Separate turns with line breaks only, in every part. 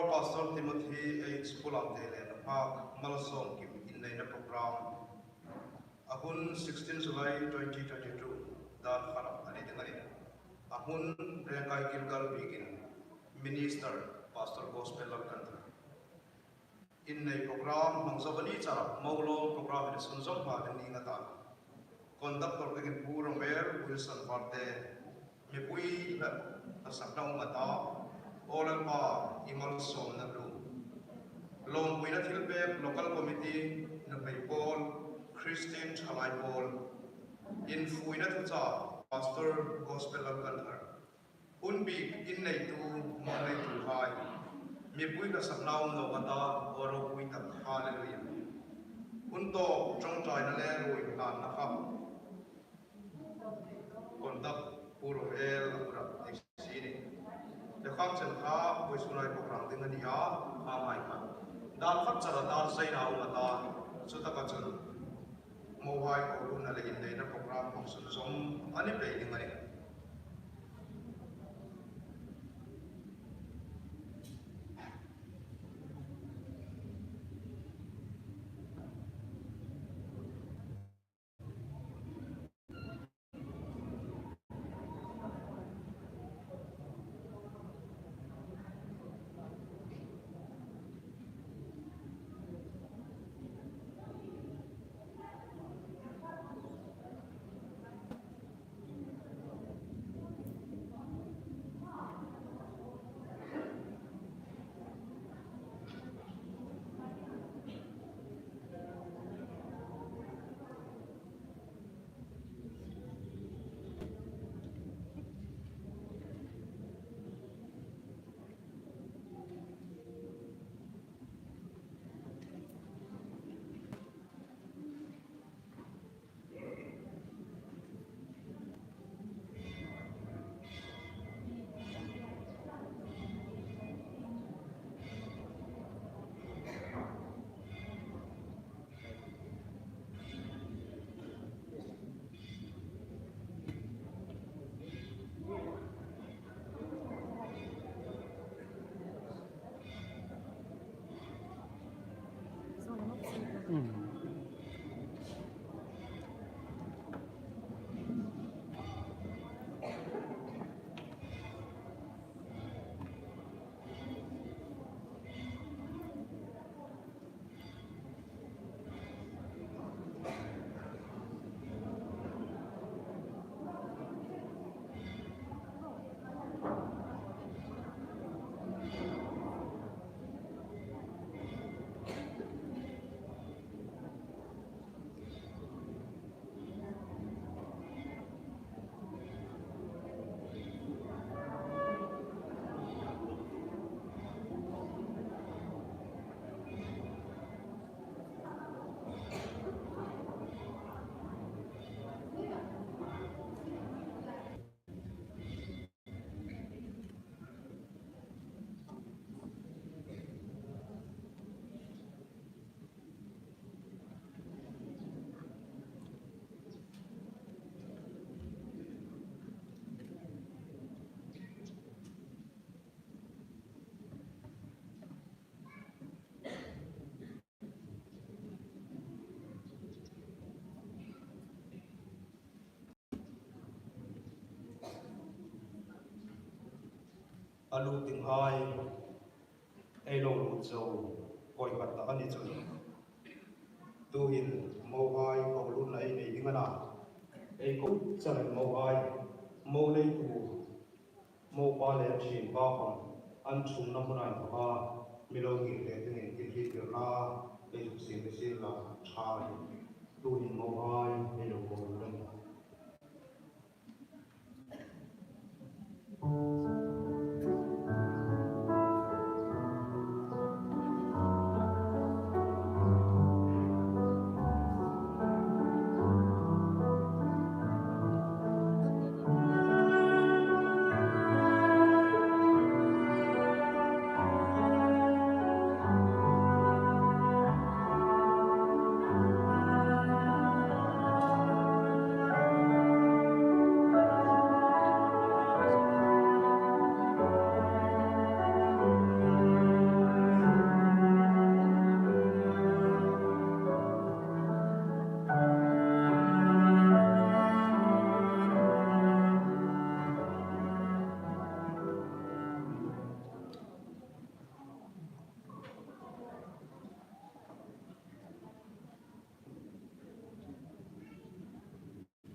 Pastor Timothy H. Pulante and Park Malasom Kim in the program. Ahun 16 July 2022. Dan Harap Anitangari. Ahun Rekai Gilgal Begin. Minister Pastor Gospel Country. In the program, Mangsabani Chara, Maulo program in Sunzom Padani Nata. Conductor Begin Puramber, Wilson Parte, Mipui, Asakna Mata. All pa imal som na lu. Long Winat Hillback Local Committee na Paul Christian Chalai Paul in Fuinat Huza Pastor Gospel Alcantar. Unbig in na ito malay tuhay. Mipui na saknaw no mata oro puitak hallelujah. Unto trong try na lero ilan nakap. Kontak puro el akura eksini. Dekam senka boisunai program dengan dia amai kan. Dal fat cara dal saya na umata sudah kacun. Mawai korun na lagi na program maksud som ani pe dengan ini. Alu ting hai, elo lu châu, koi bát ta ani châu. Tu hin mau hai kau lu nai nei ding ana. Ei ko chan mau hai, mau nei tu, mau pa le chin pa kham, an chum nam nai pa, milo ngi le ting ki hi tir la, ei tu sin la chai. Tu hin mau hai, elo ko lu nai.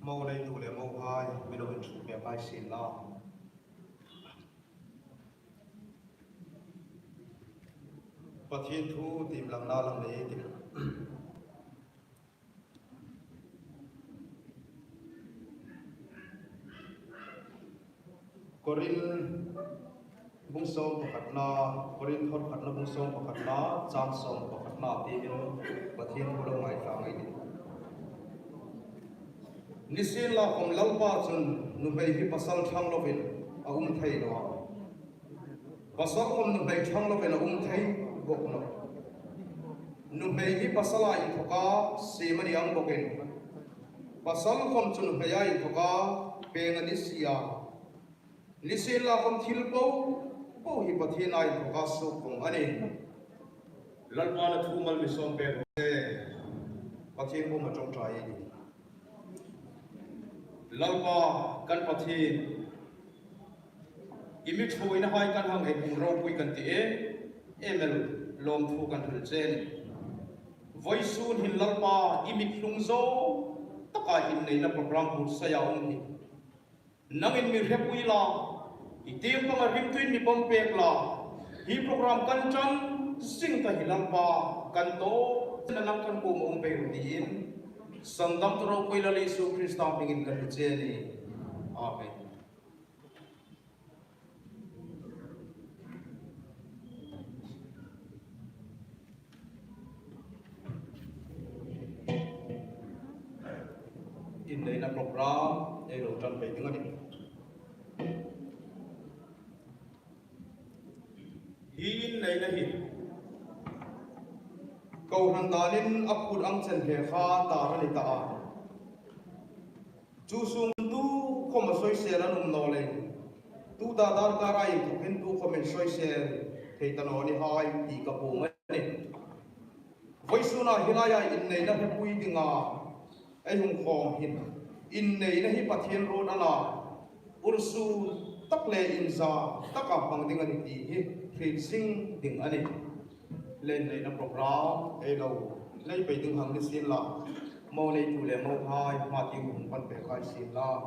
mau này tụ lệ mau hai mình đâu chụp về bài xin la và thiên thu tìm làm na làm đấy tìm Corin bung song pakhat na Corin thot khat na bung song pakhat na cham song pakhat na ti in pathin pulo mai ta mai ni nisin la khom lalpa chun nu bei hi pasal thang lovin agum thei lo pasal khom nu bei thang lovin agum thei bok no nu bei hi pasala in thoka semani ang bokin pasal khom chun bei ai thoka pengani sia nisin la khom thil po po hi pathin ai thoka su khom ani lalpa na thu mal mi som pe se pathin bo ma chong trai ni lalpa kan pathin imi thui na hai kan hang e pung ro pui kan ti emel lom thu kan thul chen voisun hin lalpa imi hlung zo taka hin nei na program hu sa ya um hi nangin mi repui la itim pang rim tuin mi pom pek la hi program kan chang sing ta hi lalpa kan to na nam kan ko mo pe ru din sangdam tro koi la le su krista pingin kan che ni amen in đây là program để đầu trần về tiếng Anh in này là hin câu hàng ta nên áp dụng ang chân hệ kha ta ra đi ta chú sung tu không mà soi xe ra nung nô lên tu ta dar ta rai tu hin tu không mình soi xe thì ta nói đi hai đi cặp bộ mấy này với số nào hiện nay in này là phải quy định ai hùng khom hin in này là hi pathian road ana ursu tak le in za tak a pang ding ani ti hi thrin sing ding ani lên này là program ai đâu lấy bài tiếng hằng đi xin la mau này chủ đề mau hai mà tiếng hùng văn về khai xin la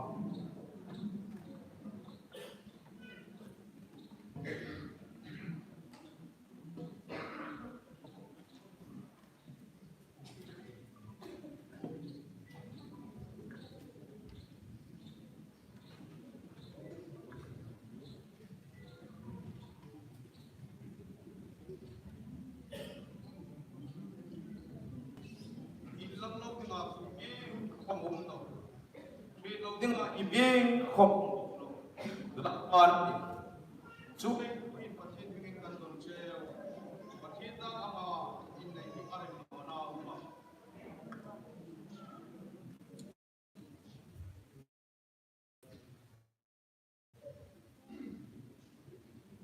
ibing khop lapan chu in pathin bingin kan don cheo pathin da ama in nei hi are na uma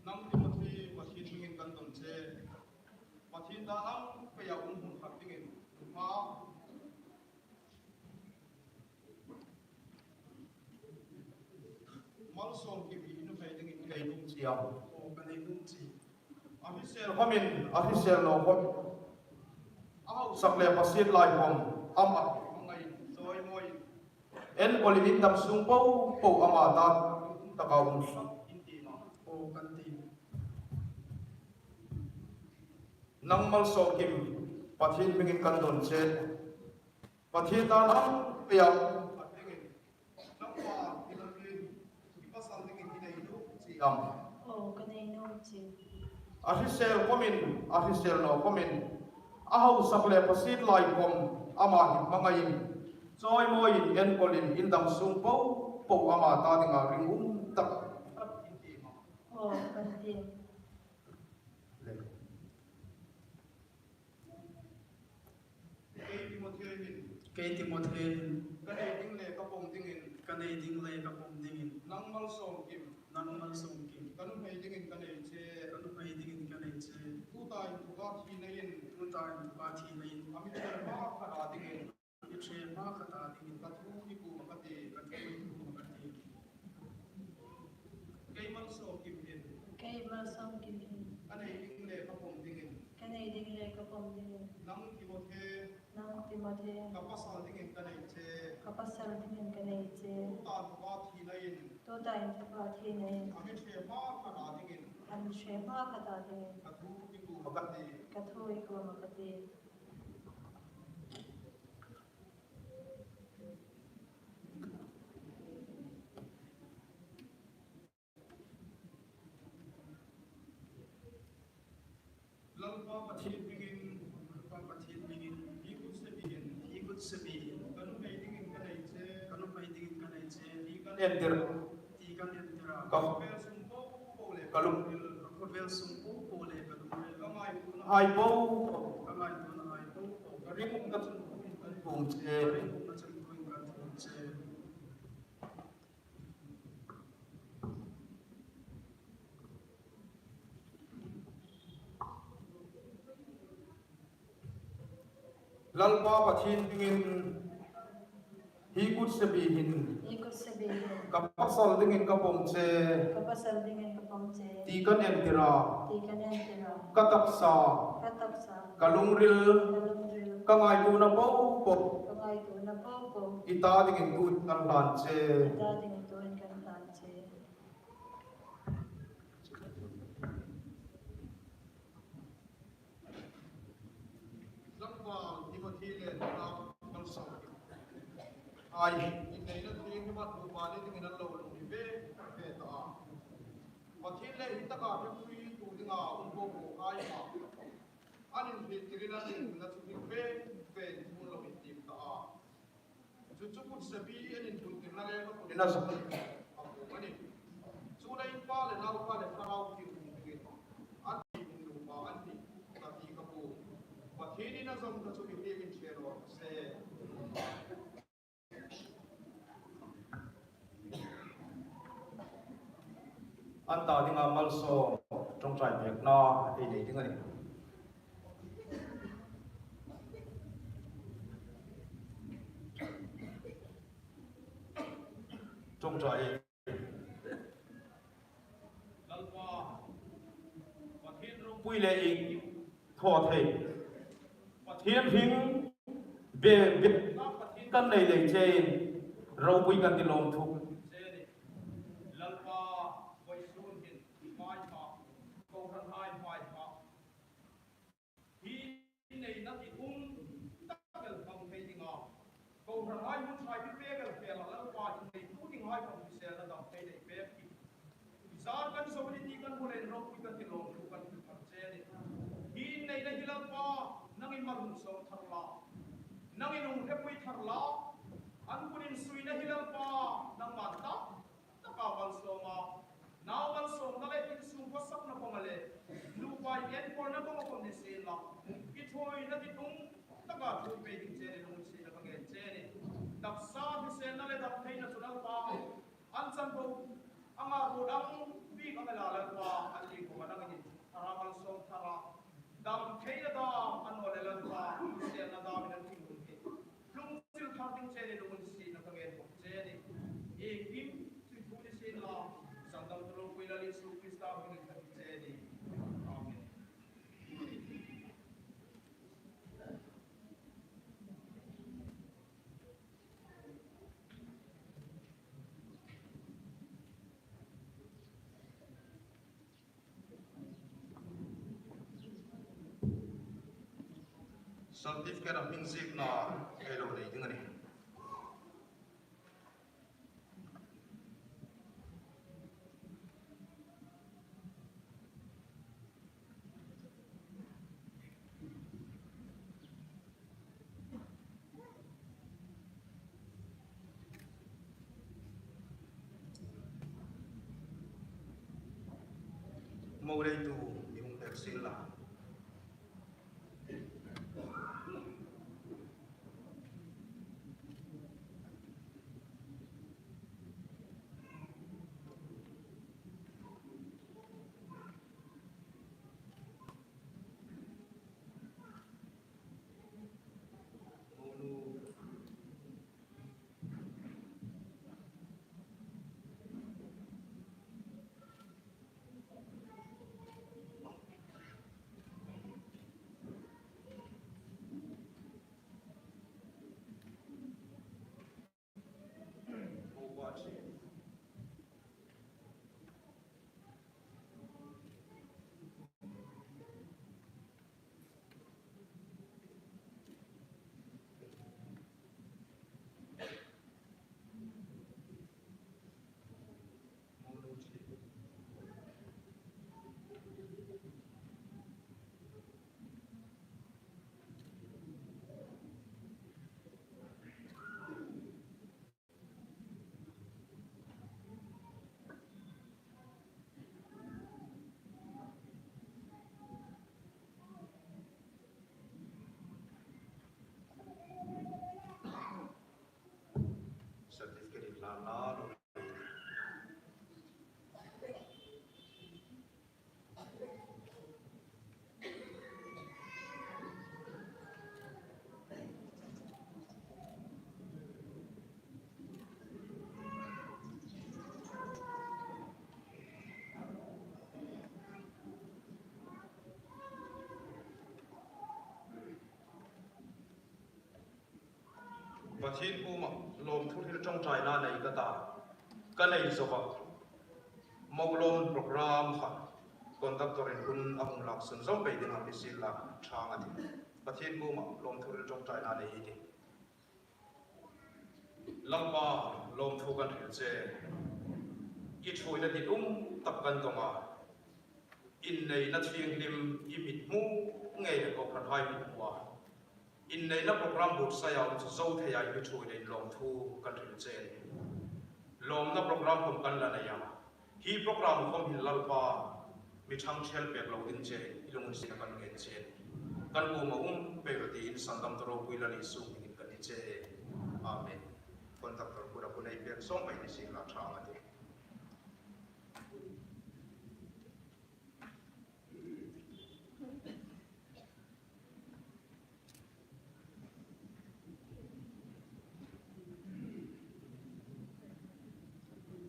nam ti pathin bingin kan don che pathin da am pe ya hun khat bingin ma malsom ki bi nu fai dingin kai nung chi am o kan nei nung chi official no hom au sakle pasit lai hom ama ngai soi moi en polimin dam sung po po ama ta takaw inti no o kan ti nang malsom kim pathin bingin kan don che pathin ta nam pia official no comment ahau sakle pasit lai kom ama hit mangain choi moi en polin indam sung po po ama ta dinga ringum tak inti ma o kanti ke timothy kanai ding le kapom dingin nang mal som kim kanu mai dingin kanai che tu ta in tu ka thi nain ami che ma khara dingin ka thu ki ku makati kaimal som kim hin kanai ding le kapom dingin nang timothy
Nang Timothy
kapasal dingin kanay che
kapasal tingin kanay che
ta duwa thinayin
to ta in thapa thine
ami shema kana dingin
an shema kata tingin
kathu iku magati
katho iko makati
lalpa pathin dingin ikut sebi kanu may dingin kanay che di kan enter kam kalum hai bau ring na kung che lalpa pathin dingin ikut sebi hin
ikut sebi
kapasal dingin kapom che
kapasal tingin kapam che
ti kan entira
tikan entira
kataksa
katapsa
kalungril
kalumril
kangai tu na bau po
kamay to na popo
ita dingin tu kan che
ita tingin to in kan tan che
lalpa Timothy le na kalsa ai inay na tingin ni mat bupali dingin ang law ni be ta pathin le hitaka he pui tu dinga unbo ko kai ma anin he tirina ding na chu be mun lo tim ta chu put sabi anin tu tirna le ko dina sa ani chu na in pa le nau pa le farau ki dingin anti mun pa anti ta ti ka pu pathin na zam ta chu bi min chero se anta dinga malso trong trai bek na ei nei dinga ni trong trai lalpa pathin ro pui le ik tho thei pathin hing be na pathin kan nei le che ro pui kan ti lom thu lalpa voi sun hin mai pa ko ran hai mai pa hi nei na ti takal kam thei dinga ko ran hai mun sai pi pegal pela lalpa nei tu ding hai kam se la dam thei nei pe ki zar kan so ni ti kan bole ro pi kan ti lom thu kan ti thar che ni hi nei na hi lalpa nang in malum so thar la nang in ung he pui thar la an kunin sui na hi lalpa nang man ta kawal soma nawal som na le in sum ko sak na pamale lu pai en por na ko ko ni se la ki thoi na ti tung taka thu pe ding che ne lu se na ka nge che ne dak sa bi se na le dak thai na sunal pa an san ko anga ro dang bi ka la la pa an li ko na ngi aramal som thara dam thai na da an no le la pa se na da mi na ti lu ke lung sil thar ding che ne lu se na ka nge ko che ne e kim la sangam tulong kuila li su Krista hingin kami amen certificate of music na elo nei dingani mau đây tu yung persil la ปะทินกูมาลมทุกที่จ้องใจน่าในกระตาก็ในสภาพมองลมโปรแกรมขัดก่อนตัดตัวเองคุณอาบุญหลักสุนทรไปดึงอาพิสิลาชางอดีปะทินกูมาลมทุกที่จ้องใจน่าในอีกลำบากลมทุกันถึงเจอีช่วยนัดอุ้มตับกันตรงมาอินในนัดเชียงริมอิมิดมูไงเด็กก็พันให้หัวอินในนักโปรแกรมบุตรสยามจะโซ่ทยายไปช่วยในลมทุกันถึงเจลมนักโปรแกรมผมกันละเนี่ยฮีโปรแกรมผมหินลัลปามีทั้งเชลเปียกเราอินเจลงสิกันเงินเจกันกูมาเปรตีอินสันดำตโรกุยลานิสุมินกันเจอาเมนคนตักตระกูลคนในเปียกส่งไปในสิ่งหลักฐานอะไร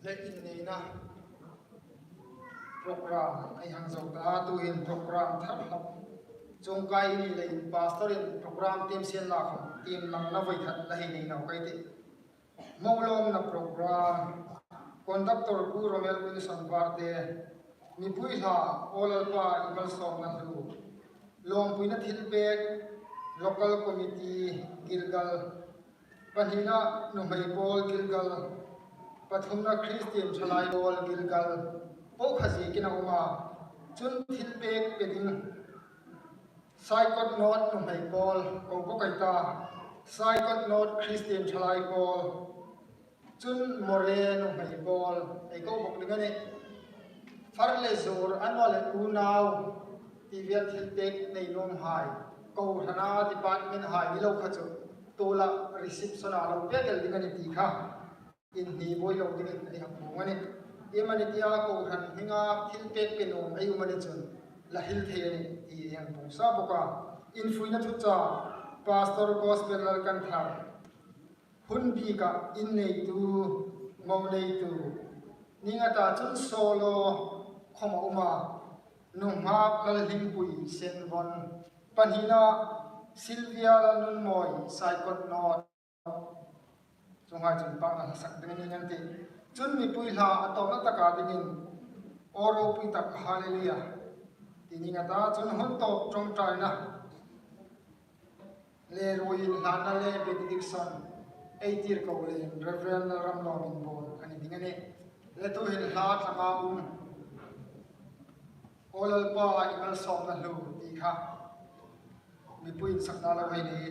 และอินนี้นะโปรแกรมไอ้หังจงตาตัวเองโปรแกรมทับทับจงไกนี่เลยปาสตอรินโปรแกรมทีมเซียนลาของทีมนังนวัยทัดและให้นี่เราไกติมองลมนะโปรแกรมคอนดักเตอร์กูโรเมลวินสันบาร์เตมีผู้ท่าโอลปาอิมัลสองนันดูลงปุยนัทฮิลเบก local committee Gilgal ปัญหาหนุ่มไฮโบล Gilgal ปฐมนักคริสเตียนชลายโบล Gilgal พวกขจีกินออกมาจุนทิลเบกเป็นไซคอนโนดหนุ่มไฮโบลของพวกไก่ตาไซคอนโนดคริสเตียนชลายโบลจุนโมเรนหนุ่มไฮโบลไอ้ก็บอกเลยนี่ฟาร์เลซูร์อันว่าเลยอูนาวที่เวียนทิลเบกในนมหายกูธนาดิปาร์ตเมนต์หายวิโลขจุตัวละรีสิปสนาเราเปียกเลยกันนี่ค่ะอินดีบอยเราดิ้งไอ้หักบุ้งนี่เอมันนี่อากูทันหิงาทิลเปกเป็นองไอ้ยุมันนี่จนละฮิลเทียนี่อีหักบุ้งซาบุกะอินฟุยนัทุจ้าพาสตอร์กอสเปลล์กันทาหุ่นบีกะอินเนตูมองเนตูนี่งาตาจุนโซโลขมาอุมานุ่มฮาบลลิมปุยเซนวอนปัญหาซิลเวียลนุนมอยไซคอนนอดจงหายจนปังสักเดือนนี้นั่นทีจนมีปุยลาอัตโนตะการดิ่งโอโรปิตักฮาเลลูยาทีนี้ก็ตาจนหุ่นโตจงใจนะเลโรยินลานาเลเบดิกสันไอทีร์กาวเลนเรเวรนรัมลอมินบอลอันนี้ดิ่งนี้เลตุเห็นลาทางอาอุมโอลปาอิมัลสอมนัลูดีค่ะมีผู้อินสักนาละไว้นี้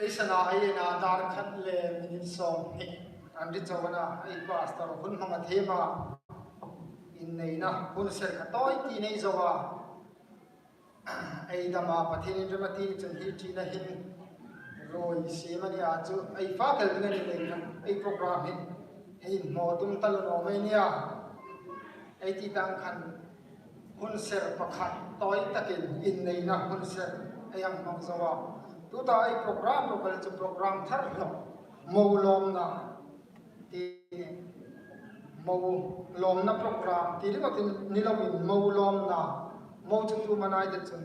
ai sana ai na dar khat le min som ni an ri chawana ai pastor hun manga thema in nei na hun ser ka toy ti nei zawa ai dama pathin dramati chen hi ti na hin rồi xí mà đi chú ai phá cái này này ai program hết ai mò tung tal nó mấy nia ai chỉ đang khăn hun ser pakhat toy takin in nei na hun ser ai ang mong zawa tu ta ai program ro kal chu program thar lo mo lom na ti mo lom na program ti ri ko tin ni lo in mo lom na mo chu tu manai de chu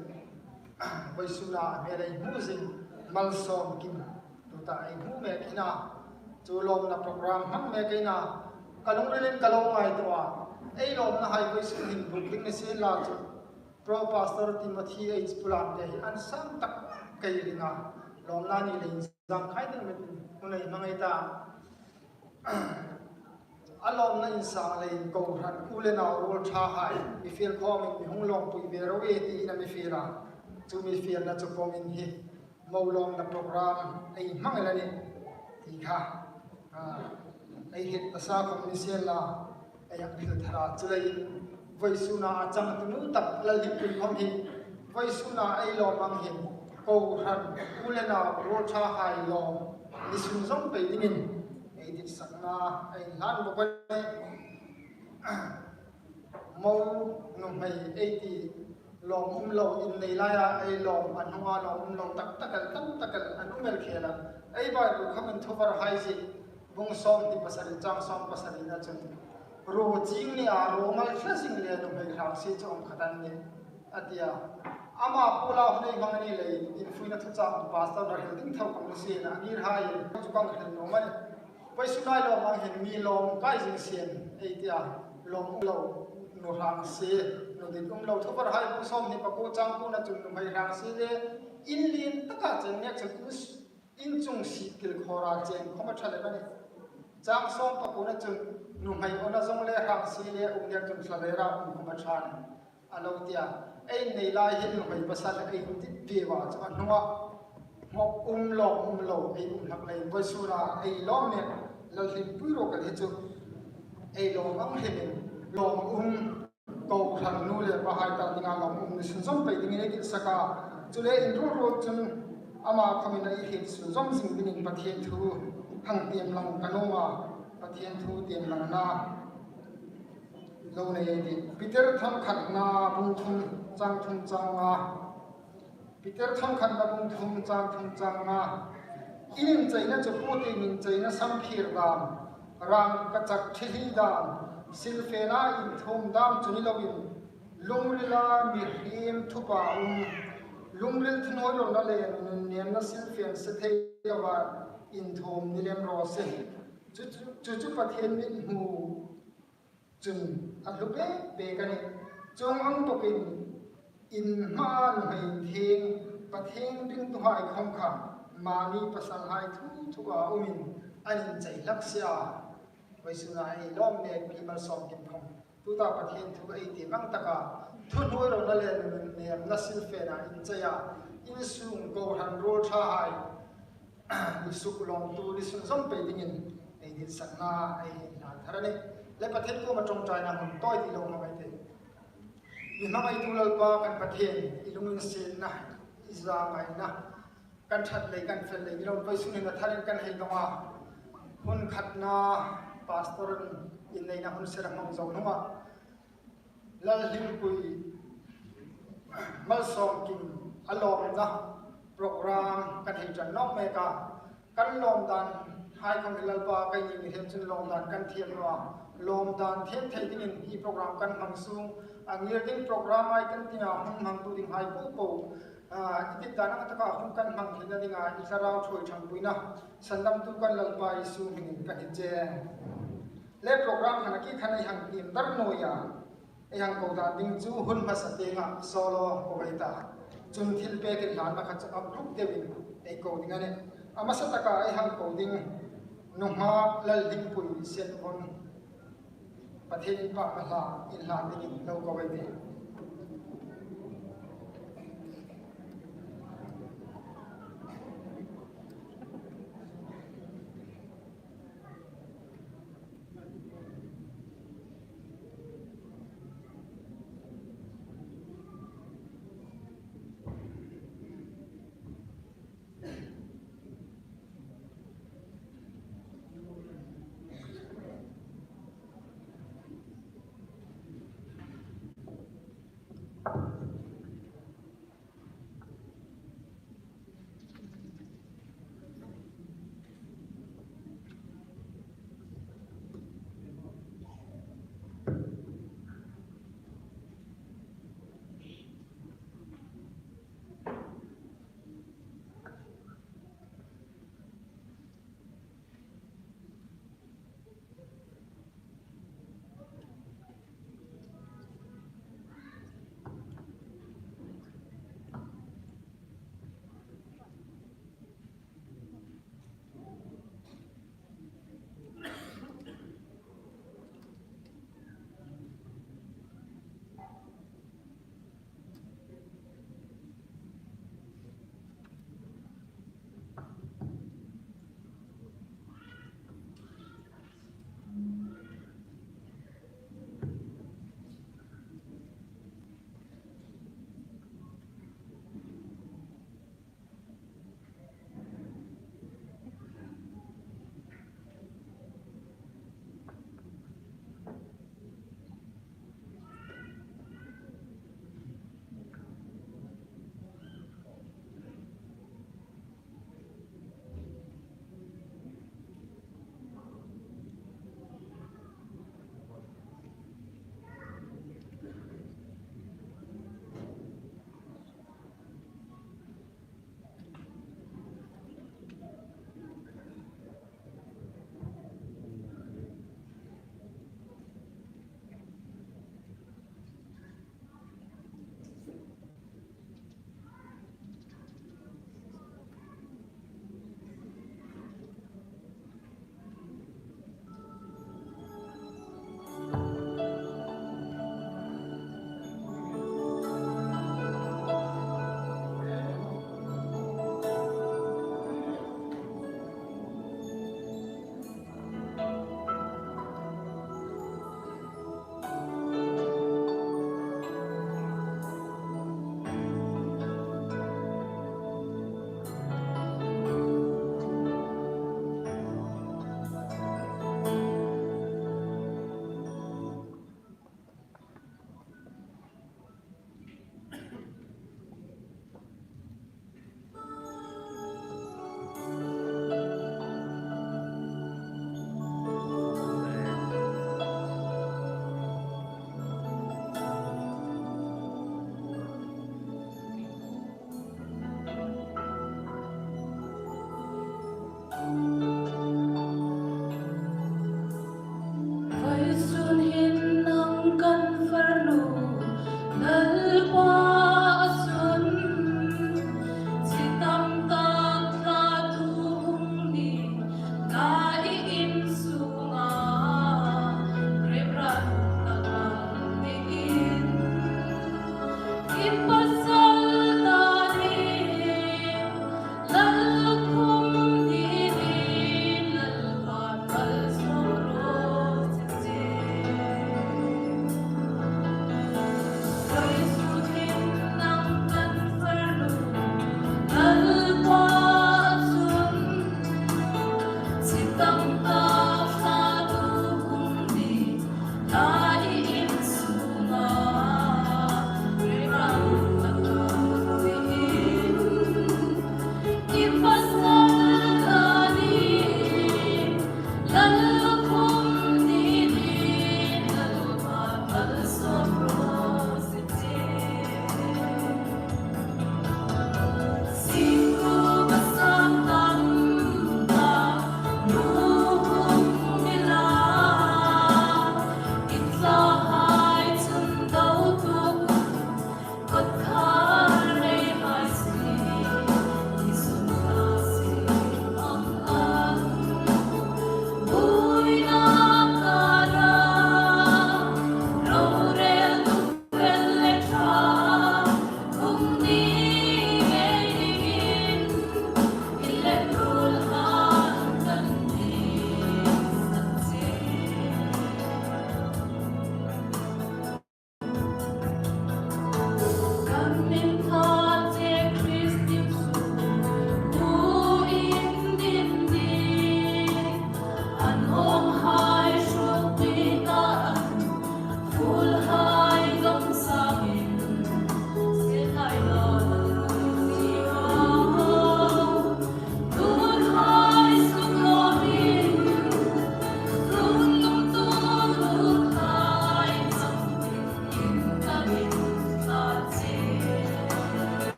vai su na me dai mu zin mal som kim tu ta ai mu me kina chu lom na program ham me kina kalung rin kalong ai to a ai lom na hai vai su hin booking ne se la chu pro pastor Timothy H Pulan de an sam tak kai ringa lom na ni le jang khai de me unai mangai ta alom na insa le ko ran ule na rol tha hai mi feel khom mi hung long pui be ro e ti na mi feel a chu mi feel na chu kom in hi mo long na program ai mang la ni ti kha ai hit ta sa kom ni se la ai ak thil thara chu le vai su na chang tu nu tak la li pui khom hi vai su na ai lo mang hi ko ran ule na rol tha hai lo ni sun zong pe dingin ai dit sakna ai lan bo ko mo no mai ai ti lom lo in nei la ya ai lom an hunga lom lo tak takal an umel khela ai ba ru khamin thovar hai ji bung som ti pasari chang som pasari na chun ro jing ni a ro mal khlasing le no mai khang si chom khatan ni atia ama pula hnei mangani le in fuina thu cha pastor da helding thau kam si na nir hai chu kang khan no man pai sunai lo mang hen mi lom kai jing sian ai tia lom lo no hang se no din lo thovar hai bu som ni pa ko chang ko na chun no mai hang se le in lin taka chen nek chu in chung si kil khora chen khoma thale ba ni chang som pa ko na chun no mai ona jong le hang se le nek chun thale ra khoma than alo tia ai nei lai hin no mai pasal ai ti pe wa chu anwa mok lo ai hak lai voi sura ai lom ne lo hlim pu ro ka he chu ai lom ang he lom ko khan nu le pa hai ta tinga lom ni sun som pe ding ne ki saka chu le in ro chun ama khamin ai he sun som sing ding pathian thu hang tiam lang kanoma pathian thu tiam lang na lo ne di Peter tham khat na bung thum chang a Peter tham khat na bung thum chang a in chaina chu pu ti min chaina sam khir dam rang ka chak thili dam silfena in thum dam chuni lovin lungrila mi him thupa lungril thnoi ro na le niam na silfen se thei wa in thum nilem ro se chu pathian min hu chun alupe be kani chong ang tokin in man hai thing pathing ding tu hai khom kha mani pasang hai thu a umin anin chai laksia vai suna ai lom me pi mal som kim khom tu ta pathian thu ai ti bang taka thu noi ro na le ne na sil fe na in chaya in sung go han ro tha hai ni sukulom tu ni sun som pe dingin ai din sakna ai na tharani le pathian ko ma tong trai na mun toy ti lo ma mai te ni ma mai tu lal pa kan pathian ilungin sin na iza mai na kan that le kan fel le lo vai sun na tharin kan hei gawa hun khatna pastor in nei na hun serang mong zau numa lal him pui mal som kim alom na program kan hei jan nok me ka kan lom dan hai kon lal pa kai ni hem chun lom dan kan thiam wa lom dan them thei ding hi program kan mang sung angir ding program ai kan tina hum mang tu ding hai po ikit dana ta ka hum kan mang thina dinga isarau thoi thang puina sandam tu kan lal pa isu min kan je le program khana ki khana hang tim dar noya e hang ko da ding chu hun ma sa te nga solo ko baita chun thil pe ke lan ma kha cha group de win e ko dinga ne ama sa ta ka e hang ko ding no ma lal ding pui set on pathen pa ma la in la ding no ko baita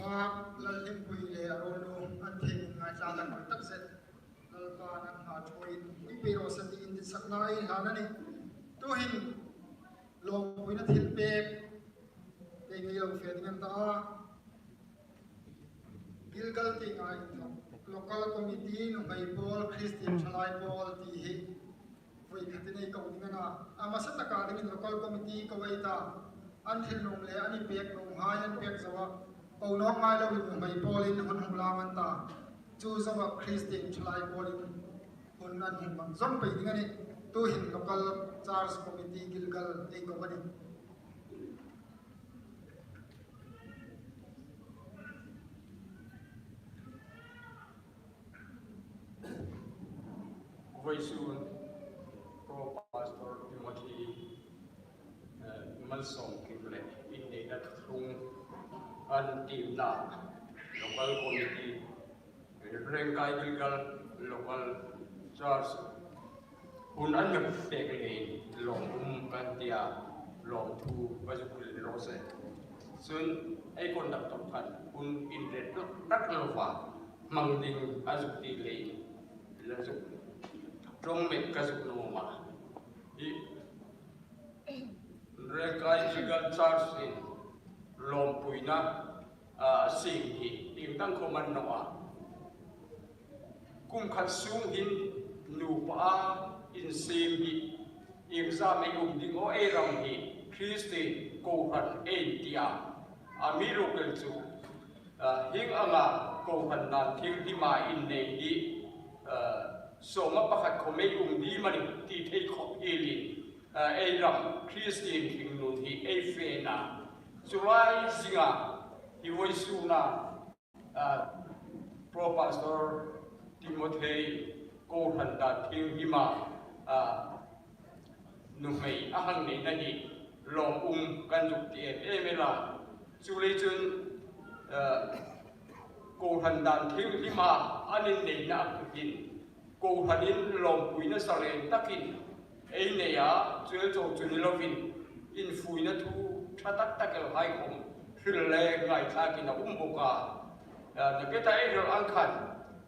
Ngak lalin pui le arolo an thing ngai cha kan tak set lalpa nan ha choin ui pero sati in sakna ai hanani to hin lo pui na thil pe pe ngi lo fe ngan ta Gilgal ti ngai local committee no mai bol Christian chalai bol ti hi voi khatinai ko dingana ama sa taka ding local committee ko wai ta an thil nong le ani pek nong hai an pek zawa pau nok ngai lo no mai bol in hon hong la man ta chu zawa Christian chalai bol in hon nan hong bang zom pe dingani tu hin local church committee Gilgal ei ko bani
Very soon, Pro-Pastor Timothy Malsom Kibble in the Natung and Timna local committee, Renkai Gilgal local church, Unan Peggy, Long Kantia, Long to Bazukul Rose. Soon, I conduct of Pan, in the Raklova, Mangding Azukti Lane, Lazuk. Trong mệt cả dục nô mà, rồi cái Gilgal Church in Long Pui na sinh hi tìm tăng không ăn nọ, cung khát sung hin nụ pa in xem hi, im ra mấy ông đi ngõ ram hi, Christi cầu hận India, Amiro cái chú, hing anga cầu hận nan thiên đi mà in này hi so mapakat ko may di mani ti thei khop elin ei ram Christian king nun hi ei fe na chuai zinga hi voi su na Pro-Pastor Timothy ko handa thing hi ma nu mei ahang nei na hi long kan juk ti e mela chu le chun ko handa thing hi ma anin nei na kin cô hanin lòng pui na salen takin ei neya chuel cho chuni lovin in fui na thu thatak takel hai khom thil le ngai tha kin boka na keta ei ro an khan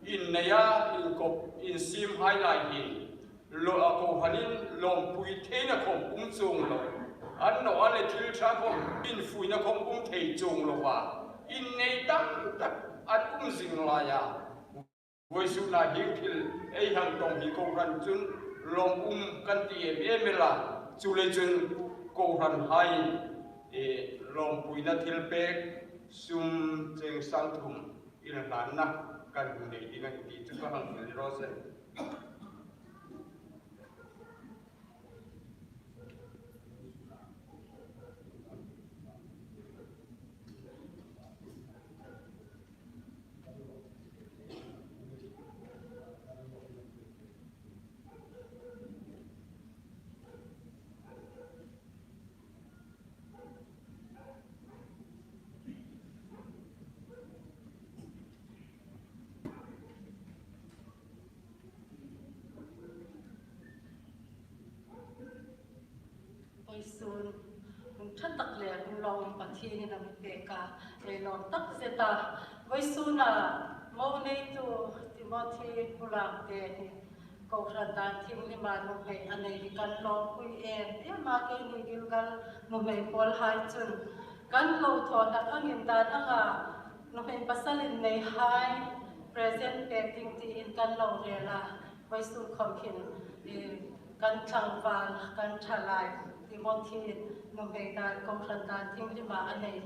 in neya in kop in sim highlight in lo ko hanin lòng pui the na khom chung lo an no ale thil tha khom in fui na khom thei chung lo wa in nei tam tak at jing la ya với số là hiếu thil ấy hàng đồng hi câu hành chun lòng kan tiền em là chú lê chun câu hành hai lòng bùi na thil bek sum cheng sang thum in lan na kan này đi ngang đi chú có hàng thil rose
Soon, thân tắc lệ cũng lòng bát thiên nên là bề cả, để lòng tắc sẽ ta, với soon là mâu này tu Timothy pulang để câu chuyện đàn thiên lý mà nó về anh ấy cần lòng quy em, mà cái này Gilgal nó về Paul hai chun, cần lâu thọ đã có nhìn ta đã nó về pasalin này hai present painting thì cần lâu rồi là với soon không khiến cần chẳng vào cần trả lại Timothy nó về ta công sản ta thiên lý mà anh ấy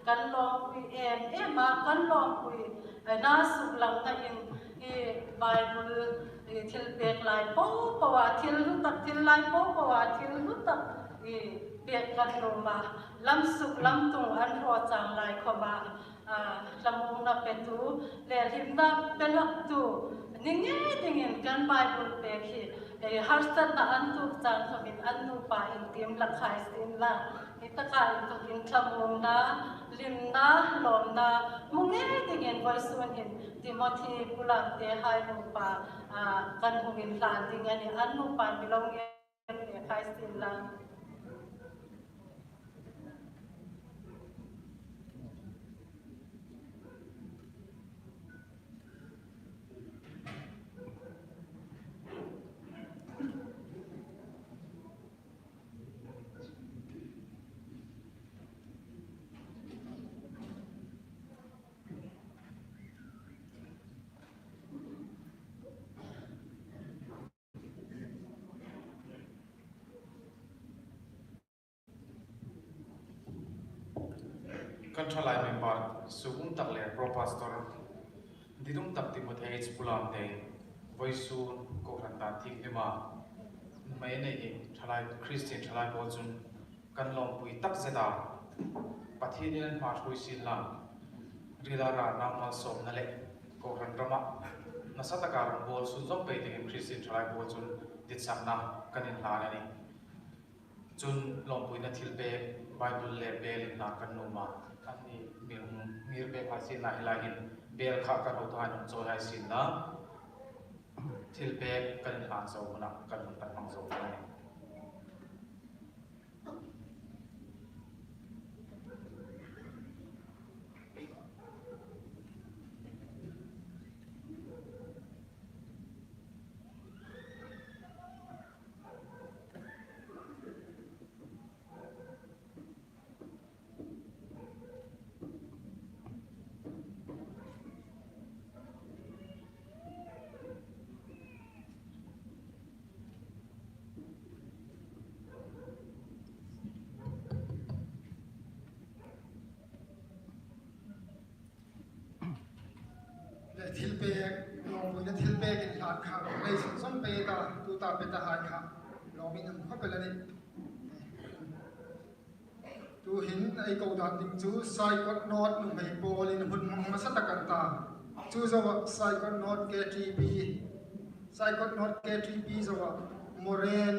cần lòng quy em mà cần lòng quy na suk lang na in Bible thil bek lai po pawa thil hutak thil lai po pawa thil hutak bek kan roma lam suk lam tung an ro chang lai khoma lamung na petu le lim na pelak tu ningin kan Bible bek hi harsat na antuk chang khamin annu pa in tim lakhai sin la itaka intuk in thamung na lim na lom na mungin voice in Timothy pulang te hai nupa kan hungin landing ani annu pa bilong ye khai sin la
kan thalai member sugum tak le pro pastor didum tak Timothy pulam te voisu ko ranta thik ema mai nei hi thalai Christian thalai bo chun kan lom pui tak zeda pathinian ma thui sin la ridara namal som na le ko ran rama nasata ka ran bol su zom pe ding Christian thalai bo chun dit sakna kanin la ni chun lom pui na thil pe Bible le bel na kan no ma kan ni mir be pha sin na ilahin bel kha kan ho to han cho hai sin na thil pe kan la zo na kan tan mang zo na
thil pe long pui na thil pe kin hlat kha lei som pe ta tu ta pe ta hai kha lo min am kha pe la ni tu hin ai ko dan ding chu sai kot not nu mai bol in hun ma sa ta kan ta chu zo sai kot not KTB sai kot not KTB zo moren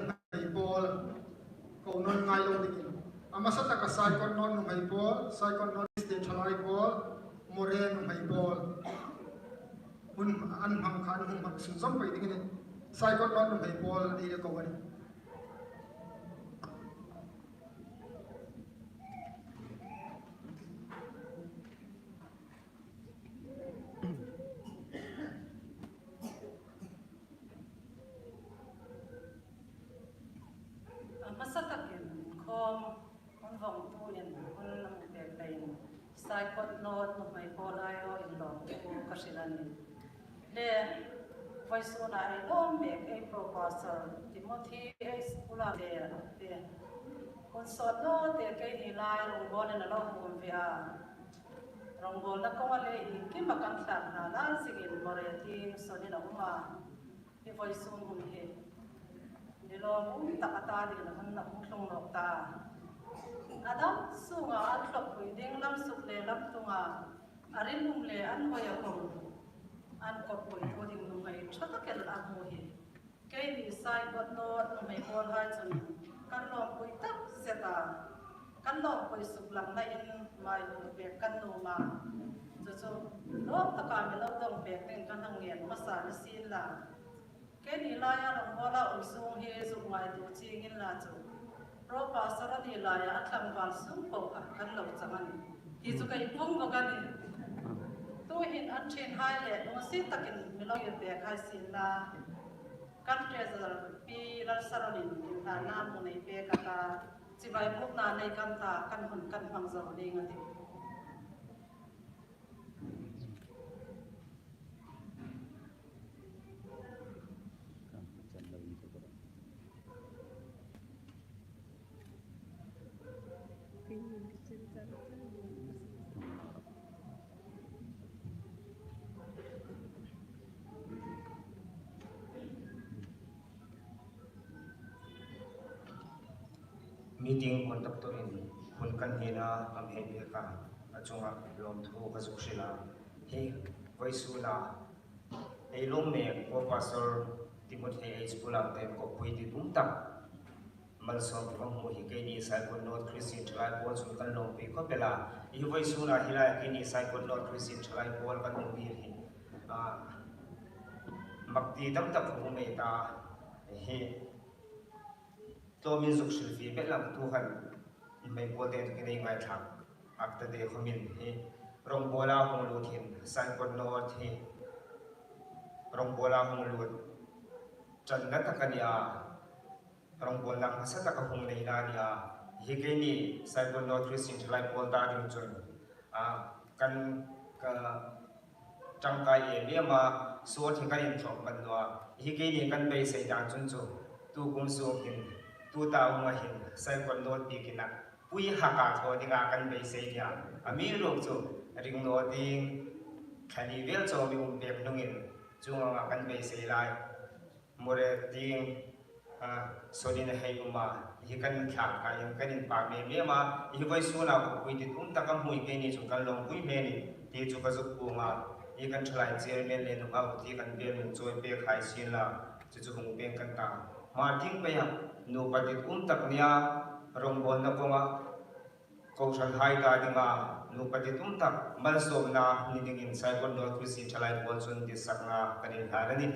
mai bol ko non ngai lo ding ama sa ta ka sai kot not nu mai bol sai kot not state thalai bol moren nu mai bol hun an ham khan hun bak sun som pai ding ni sai kot not nu mai bol ai ko wani
masatakin khom on vong tu in on nam pe plain sai kot not no mai polayo in lo ko kasilan le voice on ai lom be ke professor Timothy S pula de kon sot no te ke ni lai rong bon na lo mun via rong bon na ko le in ki makan thak na la sigin more ti so ni na uma ni voice on hum he ni lo mu takata di na han na hlong nok ta adam sunga an thlok pui ding lam suk le lam tunga arin lum le an hoya ko an ko pui ko ding nu mai thata kel a mu hi ke ni sai got no nu mai bol hai chun kan lom pui tak seta kan lom pui suk lam na in mai nu be kan nu ma chu lo ta ka me lo dong be ten kan hang ngen ma sa ni sin la ke ni la ya rong bola ul sung he zu mai tu ching in la chu ro pa sara ni la ya atham wal sung po ka kan lo chamani hi chu kai pung bo kan ni tu hin an chen hai le no si takin mi lo ye be khai sin la kan treasure pi la sara ni na na mu nei pe ka ta chi bai muk na nei kan ta kan hun kan hang zo ni ngati
meeting contactorin hun kan hina am he be ka achunga lom thu ka zukhila he voisula ei lom me ko pastor Timothy H pulam te ko pui ti tum tak mal som from ho hi ke ni sai ko not Christian thlai ko sun kan lom pi ko pela hi voisula hila ke ni sai ko not Christian thlai ko kan lom pi hi makti tam tak ho me ta he to min zuk shil fi be lam tu han mai bo te ke nei ngai thak ak ta de khomin he rong bola hong lu thin san kon no thi rong bola hong lu chan na ta kania rong bola ma sa ta ka hong nei na nia hi ke ni san kon no Christian thlai bol ta ding chun kan ka chang kai e me ma so thi ka in thok man no hi ke ni kan be sai dan chun chu tu kum su kin tu ta ma hin sai kon no ti kina pui haka tho dinga kan be se ya ami rok chu ring no ding khani vel cho mi pek nungin chunga kan be se lai more ding sodin hei uma hi kan thang ka yang kan in pa me ma hi voi su na ko pui ti takam hui ke ni chu kan long pui me ni ti chu ka zu pu ma hi kan thlai che men le no ma ti kan be min choi pe khai sin la chu hung peng kan ta ma ting pe ya nu pa ti tak nia rong bon na ko ma ko san hai ta dinga nu pa ti tak mal som na ni ding in sai kon no tu si thlai bol chun ti sak na kan in ha ni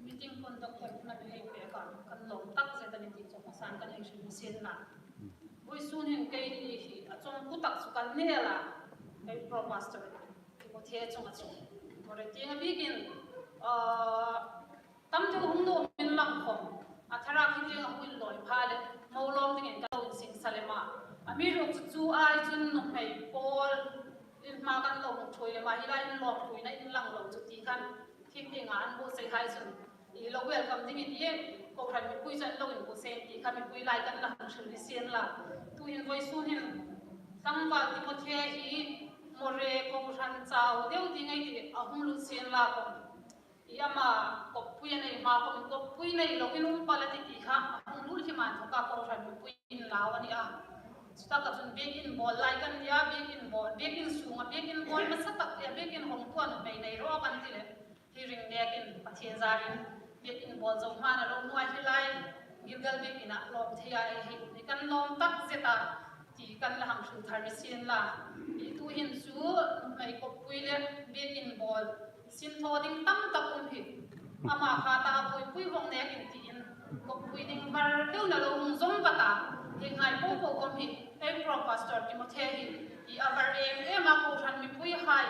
meeting conduct na behavior kan long tak se tan ti so san kan ai shin sin na voi sun hin kai ni hi a chong ku tak su kan ne la kai pro master ki ko the chong a chong or ti nga bigin tam ju hung no min lang khom a thara ki ti nga hui loi pha le mo lom ding ka lo sing salema ami ro chu ai chun no mai pol in ma kan lo thoi le ma hi lai in lo thoi na in lang lo chu ti kan kim ti nga an bo se hai chun i lo welcome ding in ye ko khan mi pui chan lo in bo se ti khan mi pui lai kan la han shil sian la tu in voi sun hin tam ba ti mo the hi more ko khan chao deu ti ngai ti a hum lu sian la ko yama ko pui nei ma ko pui nei lo in um pala ti ti ha hum lu hi man ka ko khan mi pui in la wa ni a sta ka chun big in ball lai kan ya big in ball big in sunga big in ball ma sa tak ya big in hong tuan mai nei ro kan ti le hearing neck in pathian zarin big in ball zo ma na ro nuai hi lai gilgal big in a lom thia hi ni kan lom tak zeta ti kan la hang shu thar sin la i tu hin su mai ko pui le big in ball sin tho ding tam tak hi ama kha ta pui hong neck in ti in ko pui ding var keu na lo hung zom bata ding hai po kom hi ei pro pastor Timothy hi I avar ma ko than mi pui hai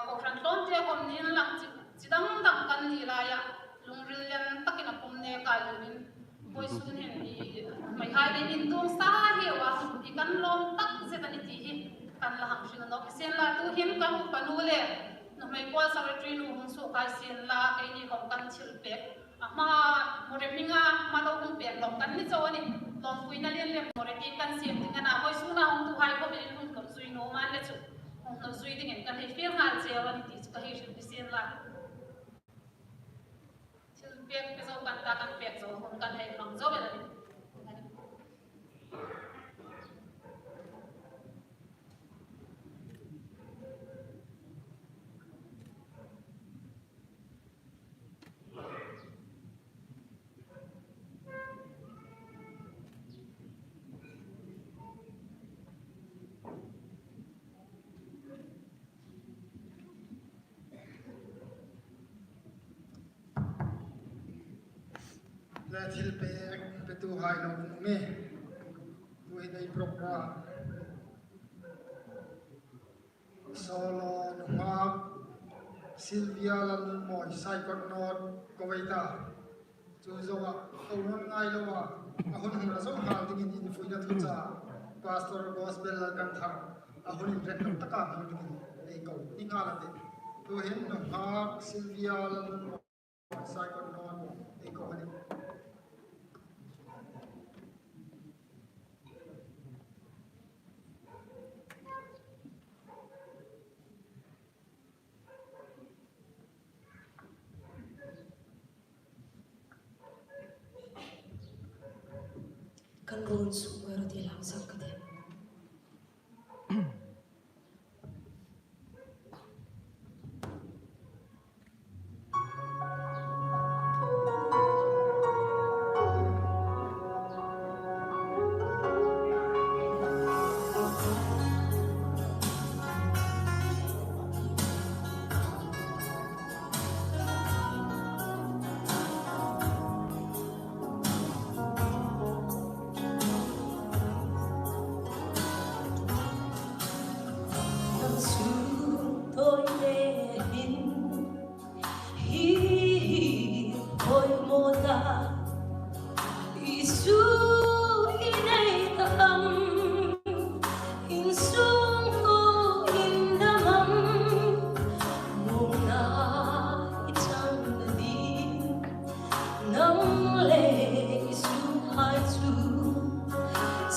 ko than ton te kom nin lang chidang dang kan ni la ya lungril yan takina pum ne ka lunin boy sun hin I mai hai de in dong sa he wa I kan lom tak se tan ti hi kan la hang shin no sen la tu hin ka hu panu le no mai ko secretary lu hung su ka sen la kai ni kom kan chil pe ama more minga ma lo hung pe lom kan ni chawani lom pui na len le more ti kan sim ting na boy sun na hung tu hai ko be hung kam sui no man le chu hung no sui ding kan he feel hal che wa ni ti ka he shin sen la chil pe pe zo kan ta kan pe zo hung kan he long zo be la ni
และทิลเปกประตูไฮลงเมด้วยในโปรแกรมโซโลนมาร์ซิลเวียลันมอยไซกอนนอดกวยตาจูโซะเอาหนง่ายแล้วว่าอาหุนหัวสมหาดิ่งอินฟุยนัทุจ้าพาสตอร์กอสเบลกันทางอาหุนเรนนับตะการหัวดิ่งไอ้เขาดิ่งอะไรเด็กตัวเห็นนมาร์ซิลเวียลันมอยไซกอนนอดไอ้เขาเนี่ย
kan ron su wero ti lang sak ka de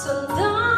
Sylvia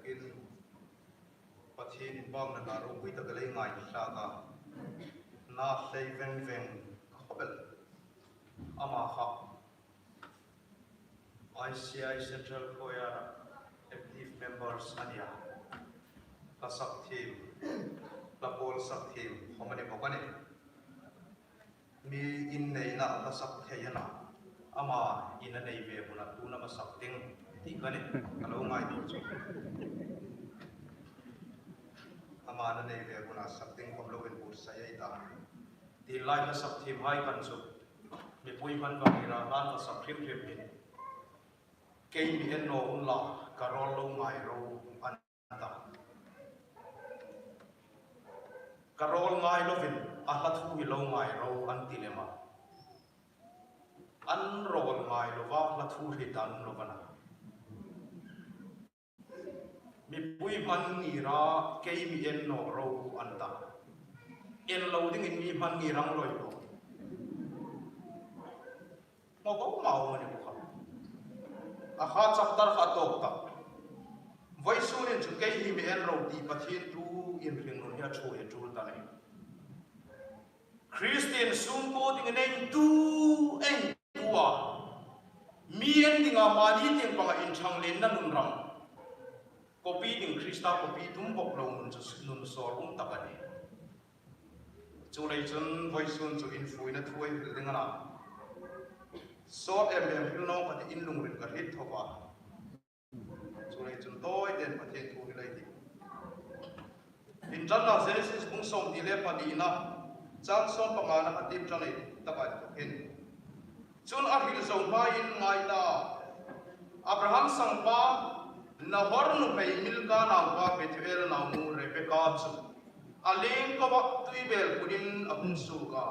in Pathin Bang na Naro with the Galingai Saga Na Saven Veng Hobel Amaha ICI Central Koya active members Ania Lasak team Lapol Sak team Homani Bokane Mi in Naina Lasak Tayana Ama in a Navy Tuna Masakting Tikane Hello my Amana Navy Guna Sakting from Logan Wood Sayata The Lila Sak team High Kansu Mi Puiman Vanira Lana Sak Him Kay mi no unla karolo ngairo anta karol ngai lovin ahathu hi lo ngairo antilema an rol ngai lova lathu hi dan lovana mi pui man ni ra kay mi en no ro anta en lo ding in mi man ni rang loi lo ngọc ốc màu mà này không à khá chặt tar khá tốt ta với số nên chúng cái hi mi en râu đi bắt hiện tu yên riêng luôn ya chui ya chui ta này Christian sung ko ting nei tu en tua mien ting a mani ting panga in chang len na nun ram copy ting Krista copy tum bok lo nun so ta ka ni chu lei chun voi sun chu in fui na thuai hil ding ana so em hil no ka in lung rin ka hit thowa chu lei chun toi den pa the thu lei ti in jan na Genesis bung som di le pa di na chang som pa ma na ka tim chang ei ta ka hin chun a hil zo ma in ngai ta Abraham sang pa na hor nu pei mil ka na pa Bethuel na mu Rebecca chu aling ko ba tui bel kudin abun su ka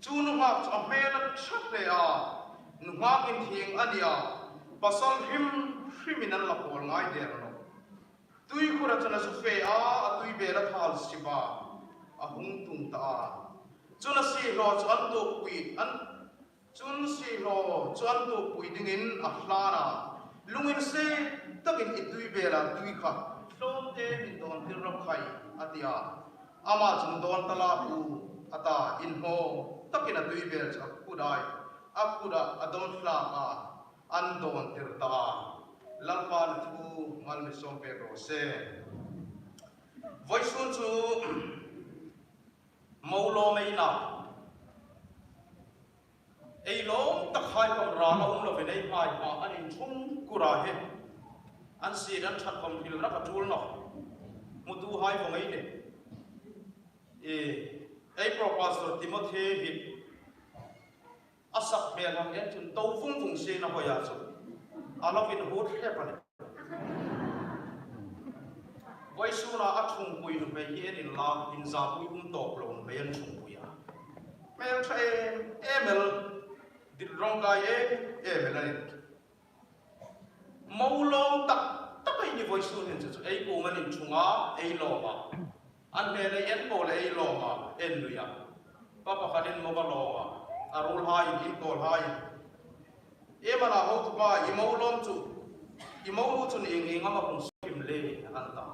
chu nu ha cha me na thak le a nu ma in thing ania pasal criminal la pol ngai der no tui khura chana su fe a tui bel a thal siba a hung tung ta chuna si lo chan to pui an chun si lo chan to pui ding in a hlara lungin se takin itui bela tui kha hlom te min don thil ram khai atia ama chun don tala pu ata in ho takin atui bel cha kudai akuda adon hla ka an don tir ta lalpan thu mal mi som pe ro se voice sun chu maulo mai na ei lo ta khai kom ra na lo ve nei pai pa an in thum kura he an si ran that kom hil ra ka tul no mutu hai ko mai ne ei pro pastor Timothy hi asak me lam en chun to fung fung se na hoya chu alo vin hot he pa ne voi su na athung pui nu me hi in la in za pui top lo me an thung pui ya me thai emel dit rong ga ye emel ani maulong tak takai ni voi su nin chu ei ko man in thunga ei lo ma an me le en ko le ei lo ma en lu ya pa pa khanin mo ba lo ma arul hai in ko hai e mana ho tu ba i maulong chu i maulu chu ni ngi ngama kung sim le an ta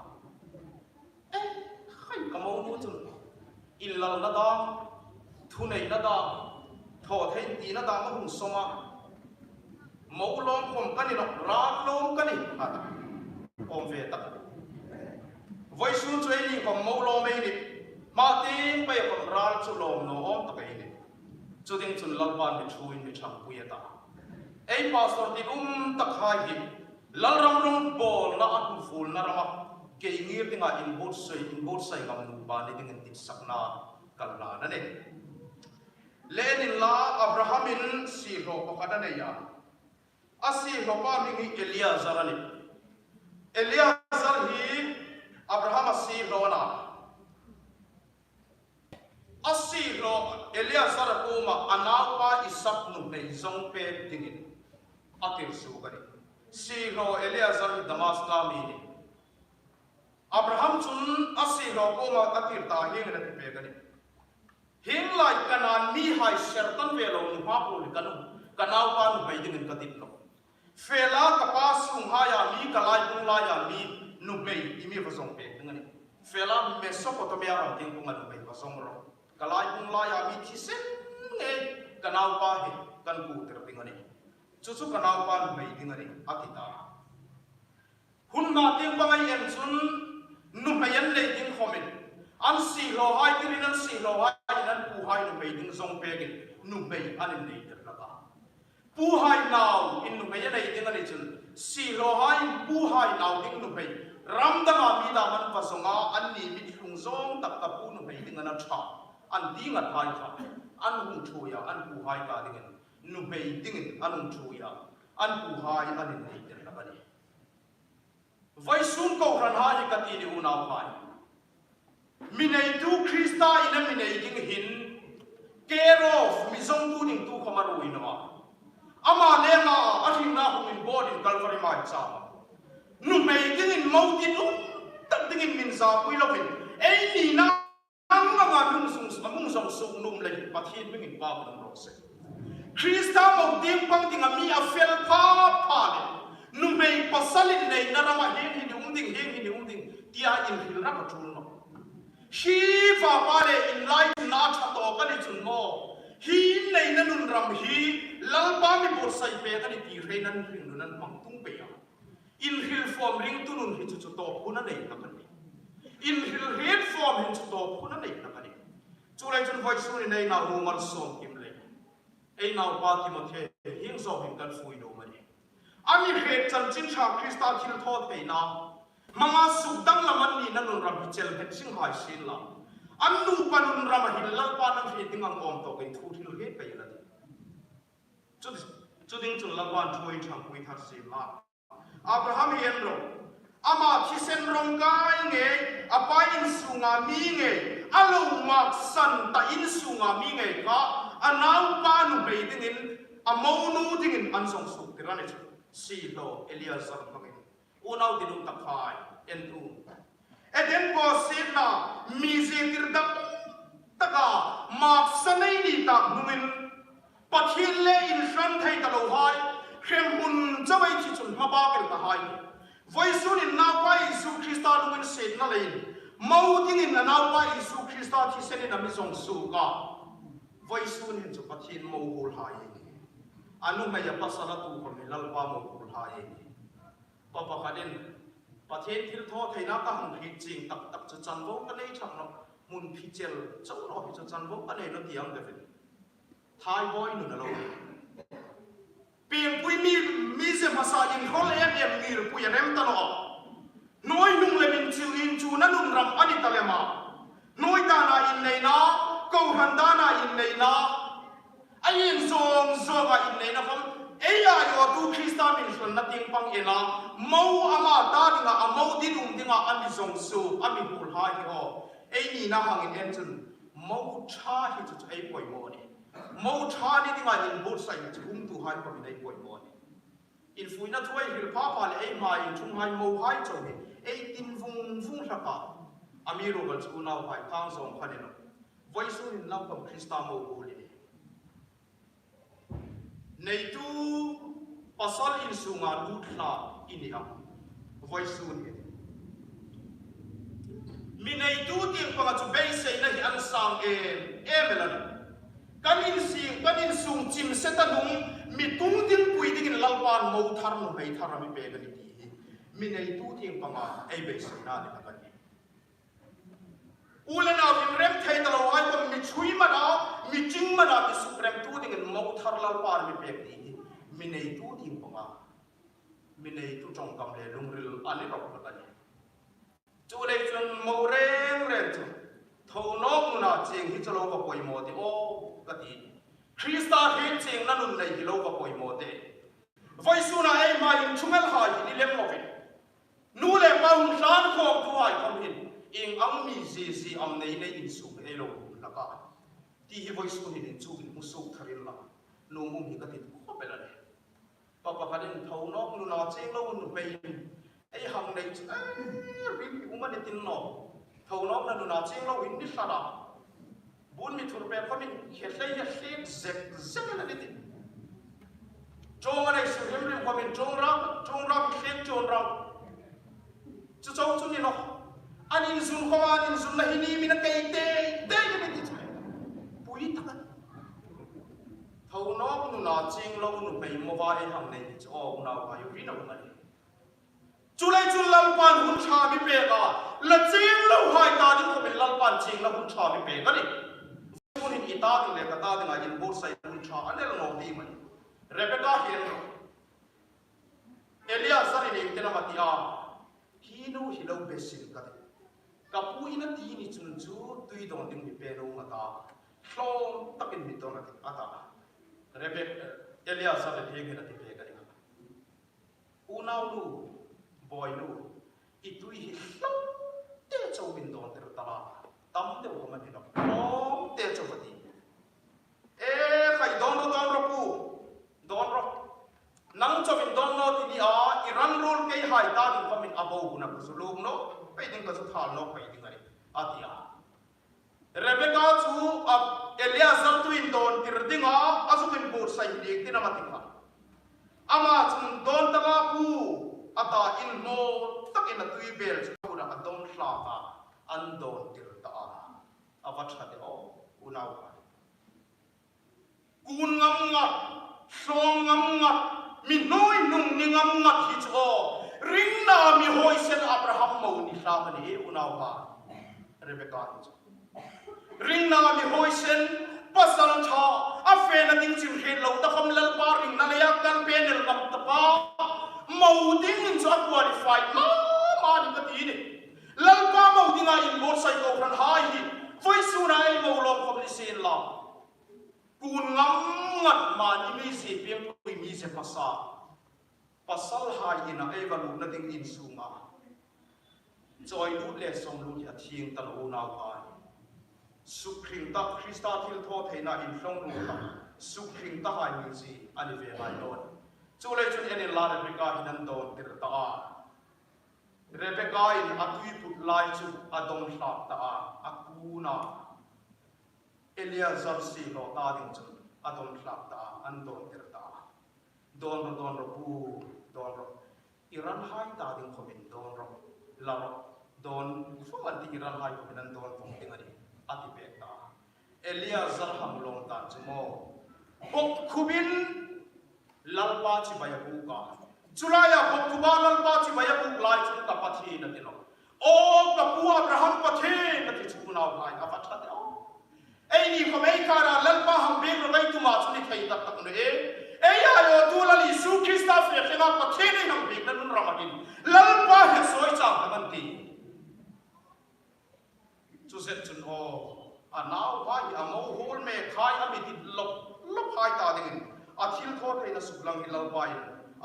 khai ka maulu chu illal na da thu nei na da tho thei ti na da ma hung soma maulong khom kani no ra lom kani ha om ve ta voi su chu ni khom maulong mai ni ma tin pai khom ral chu lom no om ta kai ni chu ding chun lalpan ni thuin ni chang puya ta ei pastor ti ta khai hi lal ram rong bol na an ful na rama ke ngir tinga in bot sai ngam nu ba ni ding tin sakna kalna na ne lenin la Abrahamin si ro ko kada ne ya asi ro pa mi Eliezer ani Eliezer hi Abraham asi ro na asi ro Eliezer ko ma anaw pa Isaac nu nei zong pe dingin atir su gani si ro Eliezer Damascus mi ni Abraham chun asi ro ko ma atir ta hi ne pe gani hing lai kanan mi hai sertan velo nu ha pol kanu kanau pa nu bai ding ka tip no fela ka pas ung ha ya mi ka lai pung la ya mi nu bai imi va song pe ngani fela Mesopotamia ram ting pung nu bai va song ro ka lai pung la ya mi thi sen nge kanau pa he kan ku ter ngani chu chu kanau pa nu bai ding ngani atita hun na ting pa ngai en chun nu bai en le ding khomin an si lo hai tirin an si lo hai nan pu hai nu bei ding zong pe gi nu bei an nei ter la ka pu hai naw in nu bei nei ding ani chun si lo hai pu hai naw ding nu bei ram da ma mi da man pa songa an ni mi thung zong tak ta pu nu bei ding an tha an ding at hai kha an hung thu ya an pu hai ka ding nu bei ding an hung thu ya an pu hai an nei ter la ka ni vai sun ko ran hai ka ti ni u naw hai minai tu Krista ina minai ding hin kerof mi zong tu ding tu khamaru ina ama lenga athing na hum in bod in Calvary mai cha nu mei ding in mau tin tak ding in min za pui lovin ei ni na ang nga lung sung amung song sung num le pathin ming in pa dang ro se Krista một tiếng băng tiếng ami afel pa pa le nu mei pasalin nei na rama hen hin ding tia in hil ra ka chul no hi va pa le in lai na tha to ka ni chun mo hi nei na nun ram hi lal pa mi bor sai pe ka ni ti re nan ring nu nan mang tung pe ya in hil form ring tu nun hi chu to pu na nei na ka ni in hil red form hin chu to pu na nei na ka ni chu lai chun voi su ni nei na hu mal som kim le ei nau pa ki mo the hing zo hing kan fui do ma ni ami he chan chin cha Krista thil tho thei na manga suk dang la man ni na nun ram chel het sing hai sin la an nu panun ram hi lal pa nang he ting ang om to kai thu thil he kai la chu ding chun la wan thoi chang pui thar si la Abraham hian ro ama thi sen rong kai nge apa in sunga mi nge alo mak san ta in sunga mi nge ka anau pa nu be ding in amau nu ding in an song suk tirane si lo Eliazar ngin unau dinung takai entu eden po sina mi je tirdak taka mak sanai ni tak nuin pathil le in san thai ta lo hai khem hun chawai chi chun ma ba kel ta hai voisun in na pa Isu Krista nuin se na lein mau ding in na pa Isu Krista thi sen in ami song su ka voisun in chu pathin mo hol hai anu ma ya pasala tu ko mi lal pa mo hol hai papa kadin pathin thil tho thaina ka hang hi ching tak tak chu chan vo ka nei thang no mun phi chel chau ro hi chu chan vo ka nei no tiang de fin thai boy nu na lo ping pui mi se masa in hol em mir pu ya rem ta no noi nung le min chiu in chu na nun ram ani ta le ma noi ta na in nei na ko han da na in nei na ai in zong ga in nei na phom eya yo tu Krista min shon na ting pang ena mau ama ta dinga amau dinum dinga ami zong su ami hul ha hi ho ei ni na hang in en chun mau cha hi chu ei poi mo ni mau cha ni dinga in bot sai chu hum tu hai ko mi nei poi mo ni in fui na thoi hil pa pa le ei mai in chung hai mau hai chu ni ei tin vung sa ka ami ro ga chu nau hai khang zong kha ni no voi su in lau kam Krista mo ho li nei tu pasal in sunga dutla inia voi su ni mi nei tu ting pa chu bei sei na hi an sang emelan kanin sung chim setanung mi tung tin pui ding in lalpan mo thar no bei thar mi pe gani ti mi nei tu ting pa ma ei bei sei na ni ka ni ulana vim rem thai ta lo ai ko mi chui ma na mi ching ma na mi suprem tu ding in mo thar lalpan mi pe ti mi nei tu ting pa ma mi nei tu chong kam le lung ril ani rok ka ni chu le chun mo reng chu tho nok nu na ching hi chalo ka poi mo ti o ka ti Krista he ching na nun nei hi lo ka poi mo te voi su na ei mai in chumel ha hi ni lem lo ve nu le pa hun san kho tu hai kom hin ing ang mi ji am nei nei in su ei lo la ka ti hi voi su ni chu in mu su tharin la nu mu hi ka ti ko pe la le papa ka den tho nok nu na ching lo nu pe ei hang nei ri u ma ne tin no tho nok na nu na ching lo in ni sa da bun mi thur pe ko min khe sei ya sei zek la ni ti chong anai su hem rim ko min chong ra khen chong ra chu chong chu ni no anin sun ko anin sun na hini min kai te ni ti chai pui ta ka thau nok nu na ching lo nu pe mo ba e hang nei ti o na ba yu ri na ma ni chu lai chu lam pan hun cha mi pe ga la ching lo hai ta ni ko min lam pan ching la hun cha mi pe ga ni hun hi ta ti le ka ta dinga in bot sai hun cha anel no ti ma ni Rebecca hian no Elia sari ni tena matia hino hilo besin ka de kapu ina ti ni chun chu tui dong ding mi pe no mata hlom takin mi to na ti ata Rebecca Elia sari hi ngi na ti pe ka ni unau lu boy lu itui hi hlom te chau bin don ter tala tam de wo ma ni no hlom te chau ti khai don ro pu don ro nang cho min don no ti ni a iran rule ke hai ta din ko min abo na ku su lum no pe ding ka su thal no pe ding ani atia Rebecca chu Eliazar tu in don tirdinga azukin bur sai dik tinamatika ama chung don tanga pu ata in mo takin atui bel chuna adon hlaka an don tirta avachhate o unawa kun ngam ngat song ngam ngat mi noi nung ni ngam ngat hi cho ring na mi hoi sen Abraham mo ni hlaka ni unawa Rebecca ring na mi hoi sen pasal tha a fe na ding chim he lo ta kham lal pa ring na ya kan penel ngam ta pa mo ding in so qualified ma ni ka ti ni lal pa mo ding a in bor sai ko ran hai hi voi su na ai mo lom khom ni sin la kun ngam ngat ma ni mi si pem pui mi se pasal hai ina ai valu na ding in su ma joy lu le som lu ya thing ta lo na pa Sukhring ta Krista thil tho theina in hlong lu ta sukhring ta hai mi si ani ve hai non chulai chun eni la Rebecca hinan don tir ta Rebecca in atui put lai chu adon hlak ta akuna Eliazar si lo ta ding chu adon hlak ta an don tir ta don ro pu don ro iran hai ta ding khomin don ro la ro don fo an ti iran hai khomin an don phong ting ani ati pekta Eliazar ham long ta chumo bok khubin lalpa chi baya buka chulaya bok kuba lalpa chi baya buk lai chu ta pathi na tino o ka pu Abraham pathi na ti chuna vai a patha de o ei ni ko mei kara lalpa ham be ro gai tu ma chu ni thai tak tak no e ya yo tu la li su Krista fe khena pathi ni ham be na nun ramakin lalpa he soi cha man ti chu set chun o anaw vai amo hol me khai ami ti lop khai ta ding a thil tho theina sublang hilal vai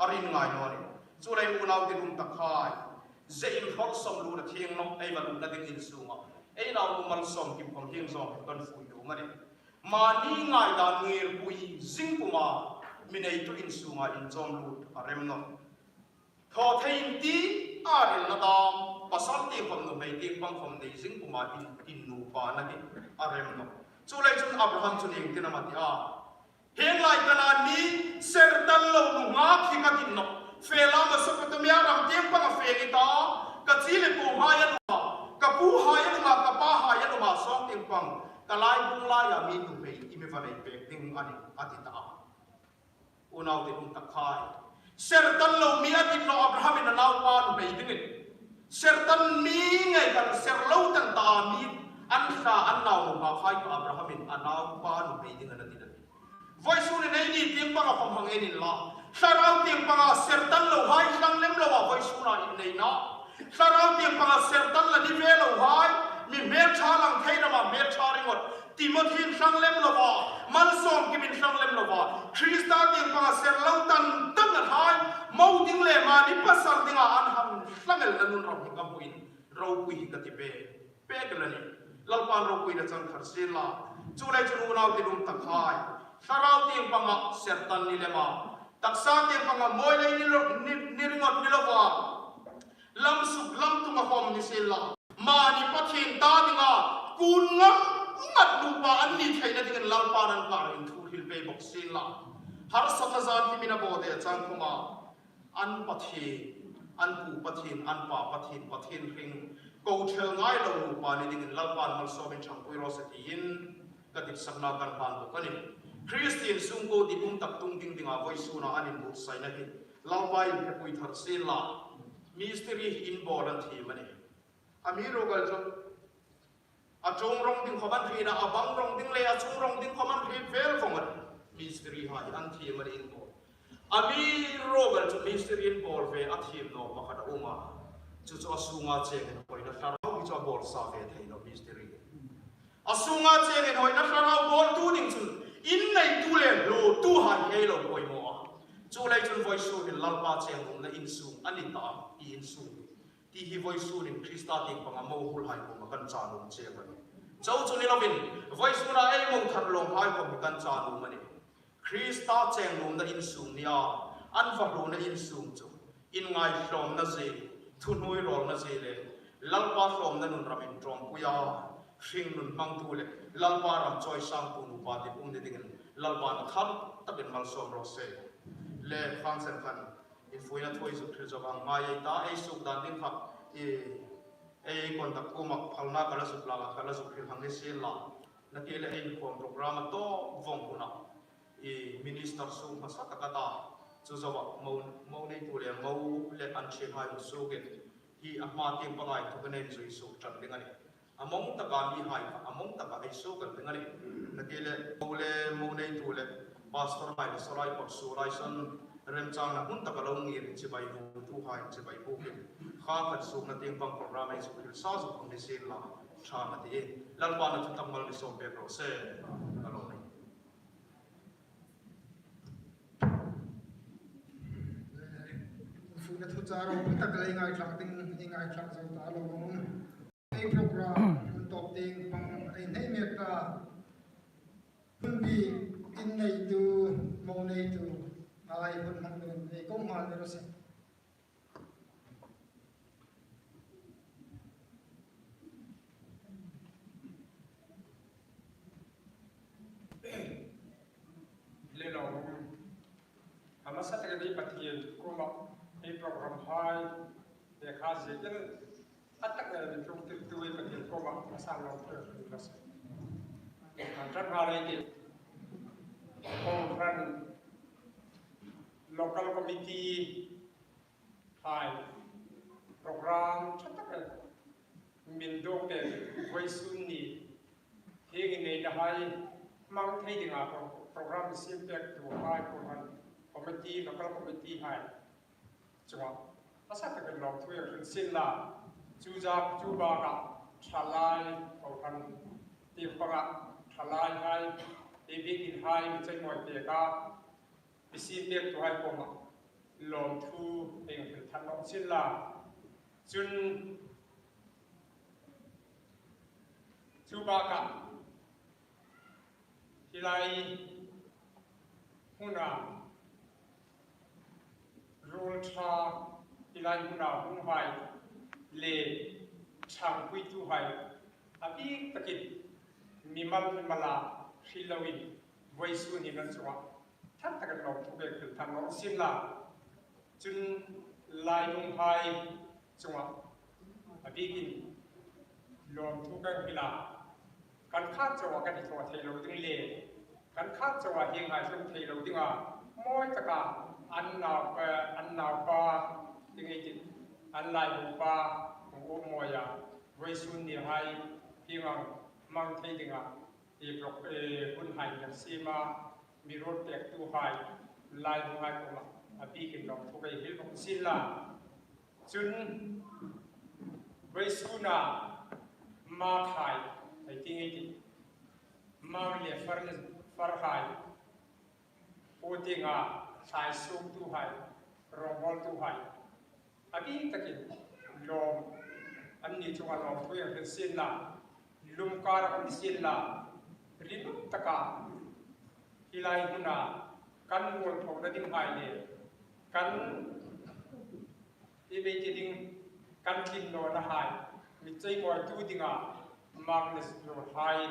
arin ngai no ni chu lai mu naw ti rum ta khai zein hol som lu na thieng no ai ba lu na ding in sunga ai naw lu mal som ki phom thieng som kan fu yu ngani ma ni ngai da ngir pui zing puma minei tu in sunga in chom lu arem no tho thein ti aril na dam pasal ti khom no mai ti pang khom nei zing puma in nu pa na ni arem no chulai chun Abraham chun ing tina mati heng lai kana ni serdan lo nu nga khi ka tin no fela ma Mesopotamia ram tiang pang fe ki ta ka chile pu ha ya nu ka pu ha ya nu ka pa ha ya nu song tiang pang ka lai bung lai ya mi tu pe i me va nei pe ting ani ati ta unaw de ta khai serdan lo mi ati no Abraham in naw pa nu pe ding sertan mi ngai kan serlo tan ta mi an sa an naw ma khai ka Abraham in anaw pa nu pe ding na tin voi su ne nei ni tiang pang khom hang enin la sarau tiang pang sertan lo hai sang lem lo wa voi su na in nei na sarau tiang pang sertan la ni ve lo hai mi mer cha lang thai na ma mer cha ringot Timothy sang lem lo wa man som ki min sang lem lo wa Krista tiang pang serlo tan tang hai mau ding le ma ni pasal dinga an ham sangel na nun ram ka puin ro pui ka ti pe galani lalpan ro pui na chang thar se la chulai chunu naw ti dum tak khai sarau tiang pang sertan ni le ma taksa tiang pang moi le ni ringot ni lo wa lam suk lam tu ma hom ni se la ma ni pathin ta dinga kun ngam ngat nu pa an ni thaina ding lalpan an ka in thu hil pe bok se la har sakazan ki mina bo de chang khuma an pathi an pu pathin an pa pathin ring ko thel ngai lo nu pa ni ding lalpan mal so bin chang pui ro se tin ka dik sakna kan pan ko kani Christian sungko di tak tung ding dinga voi suna anin bu sai na hi lalpai he pui thar se la mystery in bolan thi mani amiro gal jo a chong rong ding khoban thi na abang rong ding le a chung rong ding khoman thi vel khomar mystery ha an thi mani in bo amiro gal jo mystery in bol ve a thi no pakhat uma chu chu asunga cheng hoi na sarau chu bol sa ve thei no mystery asunga cheng hoi na sarau bol tu ding chun in nei tu le lo tu han he lo koi mo chu lai chun voi su in lalpa cheng um na in su ani ta I in su ti hi voi su in Krista ti panga mo hul hai ko kan cha lu che ba chau chu ni lovin voi su na ai mo thar long hai ko kan cha lu mani Krista cheng um na in su nia an va lu na in su chu in ngai hlom na je thu noi rol na je le lalpa hlom na nun ramin trom puya shing nun mang tu le lalpa ram choi sang pu nu pa ti ung de ding lalpa na kham takin mal som ro se le khang sen khan in fuina thoi zu thil zo bang mai ta ai suk dan din kha ei kon tak kumak phalna kala supla kala sukhil hangi se la na ke le ei kon program to vong kuna minister su phasa takata chu zawa mo nei tu le mo le an che hai su gen hi ama tim palai tu kan en zui su chan ding ani among ta ka mi hai among ta ka ai su kan ding ani na ke le mo nei tu le pastor mai le sorai ko su rai san rem chang na hun ta ka lo ngir chi bai hu tu hai chi bai hu gen kha khat su na ting pang program ai su khil sa zu khong ni se la cha na ti lal pa na chu tam mal ni so pe ro se alo nei
phụ nữ thu ra rồi tất cả những ai làm tiếng những ai làm rồi ta luôn cái program top tiếng bằng cái này miệt ta phân bị in này từ màu này từ ai phân hàng đơn cái công hoàn rồi sẽ
lên lòng hama sát cái đi bắt hiện cũng mặc cái program hai để khai gì cái tất cả những trong tiêu tuổi bắt hiện cũng mặc sang lòng được là sẽ rất là đây thì conference local committee hai program tất cả mình đông để với xuân nhỉ hiện nay đã hai mang thấy được à program xem được của hai program committee local committee hai chúng ta asa ta cái lòng thuê ở xin là chú ba cả trả lại program tiếp bằng trả lại hai để biết in hai mình chơi mọi việc cả bị xin được của hai program lòng thu để mình thành lòng xin là chú ba cả thì lại huna role cha thì lại huna hung hai le chang quy tu hai abi takit mimala hilawin voisu ni nan suwa thắt takat lok tu be khil than no sim la chun lai hung hai suwa abi kin lom tu kan hila kan khat chawa kan thwa thei lo ding le kan khat chawa hing hai sum thei lo ding a moi taka an naw pa ding ei an lai bu pa ngo moya voi sun ni hai hingang mang thei ding a blok hun hai kan sima mi rot tek tu hai lai bu hai ko a bi kin dong thu kai hil bok sin la chun voi suna ma khai I think it Maria Farhai, Otinga, Sai Sum to High, Rombol to High. Abi takin, Lom, and need to allow to the Silla, Lumkar on the Silla, Rim Taka, Hilai Huna, Kan won for the High, Kan evading Kantin or the High, with say more doing up. Magnus your high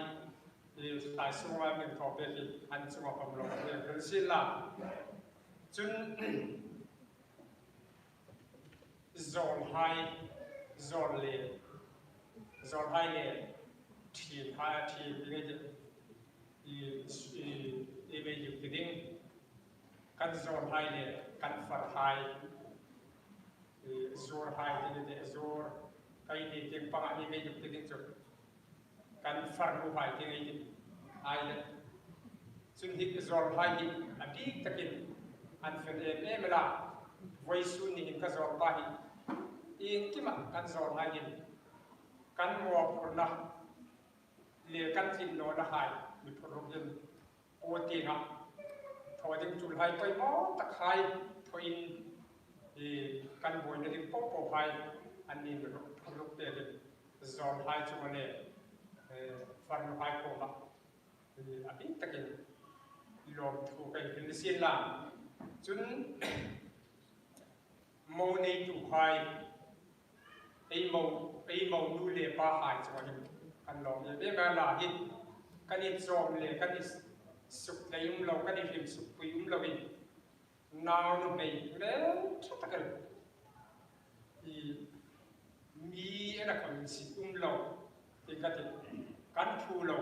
is I saw I'm in property and some of them long Silla. Soon zone high, zone high, tea high tea, image you kidding, can zone high, can for high, zone high, zone, I need to pang image you kidding. Kan farlu hai ti ngai ai le sun hik zol hai hi adi takin an fen em la voi sun ni ka zol ba hi in ki ma kan zol hai hi kan mo purna le kan tin no da hai mi puruk yin o ti nga tho ding chul hai koi mo tak hai tho in kan boi na ding po hai an ni ro puruk te zol hai chu ne farno hai ko ba abi takin lom thu kai hin sin la chun mo nei tu hai ei mo nu le pa hai chu ni กันลองเรื่องงานหลาหินกันอิจอมเลยกันอิสุขในยุ่งเรากันอิหิมสุขไปยุ่งเราอินนาวนุ่มในเรื่องชัดกันมีอะไรกันสิยุ่งเราที่กันทูเรา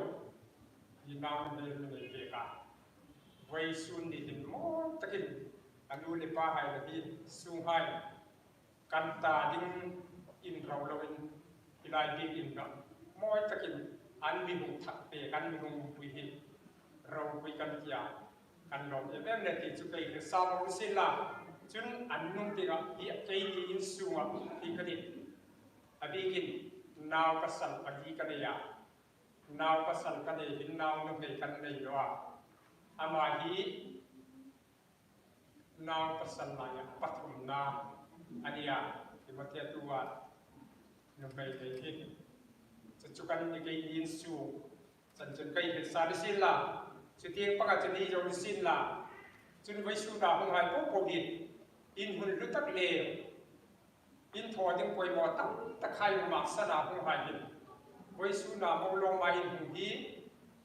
ที่นาวนุ่มในเรื่องเกี่ยวกับไว้สุนดิหินมอตะกินอันนู้นเลยป้าให้ละที่สูงให้กันตาดิ้งอินเราอินที่ลายดิ้งอินเรามอตะกินอันมีหุบถักเปกันมีหุบปุยหินเราคุยกันที่กันลองเรื่องเนี่ยที่จุดที่สามวันสิ้นละจนอันนุ่มที่เราที่ใจอินสูงที่กันดิอดีกินนาวกษัตริย์อดีกันเนี่ยนาวกษัตริย์กันเนี่ยหินนาวนุ่มในกันเนี่ยว่าอามาฮีนาวกษัตริย์เนี่ยปัทุมนาอันนี้ที่มาเทียบตัวนุ่มในหินจะจุกันยังไงยินสูงสันจนใครเห็นสารสิ้นละจุดที่ปกตินี้จะสิ้นละจนไว้สู้ดาวของหายพวกโควิดอินหุ่นลุตักเลวอินถอดยังป่วยหมอตั้งตะไคร้หมักสนาของหายหินไว้สู้ดาวมองลงมาอินหุ่นดี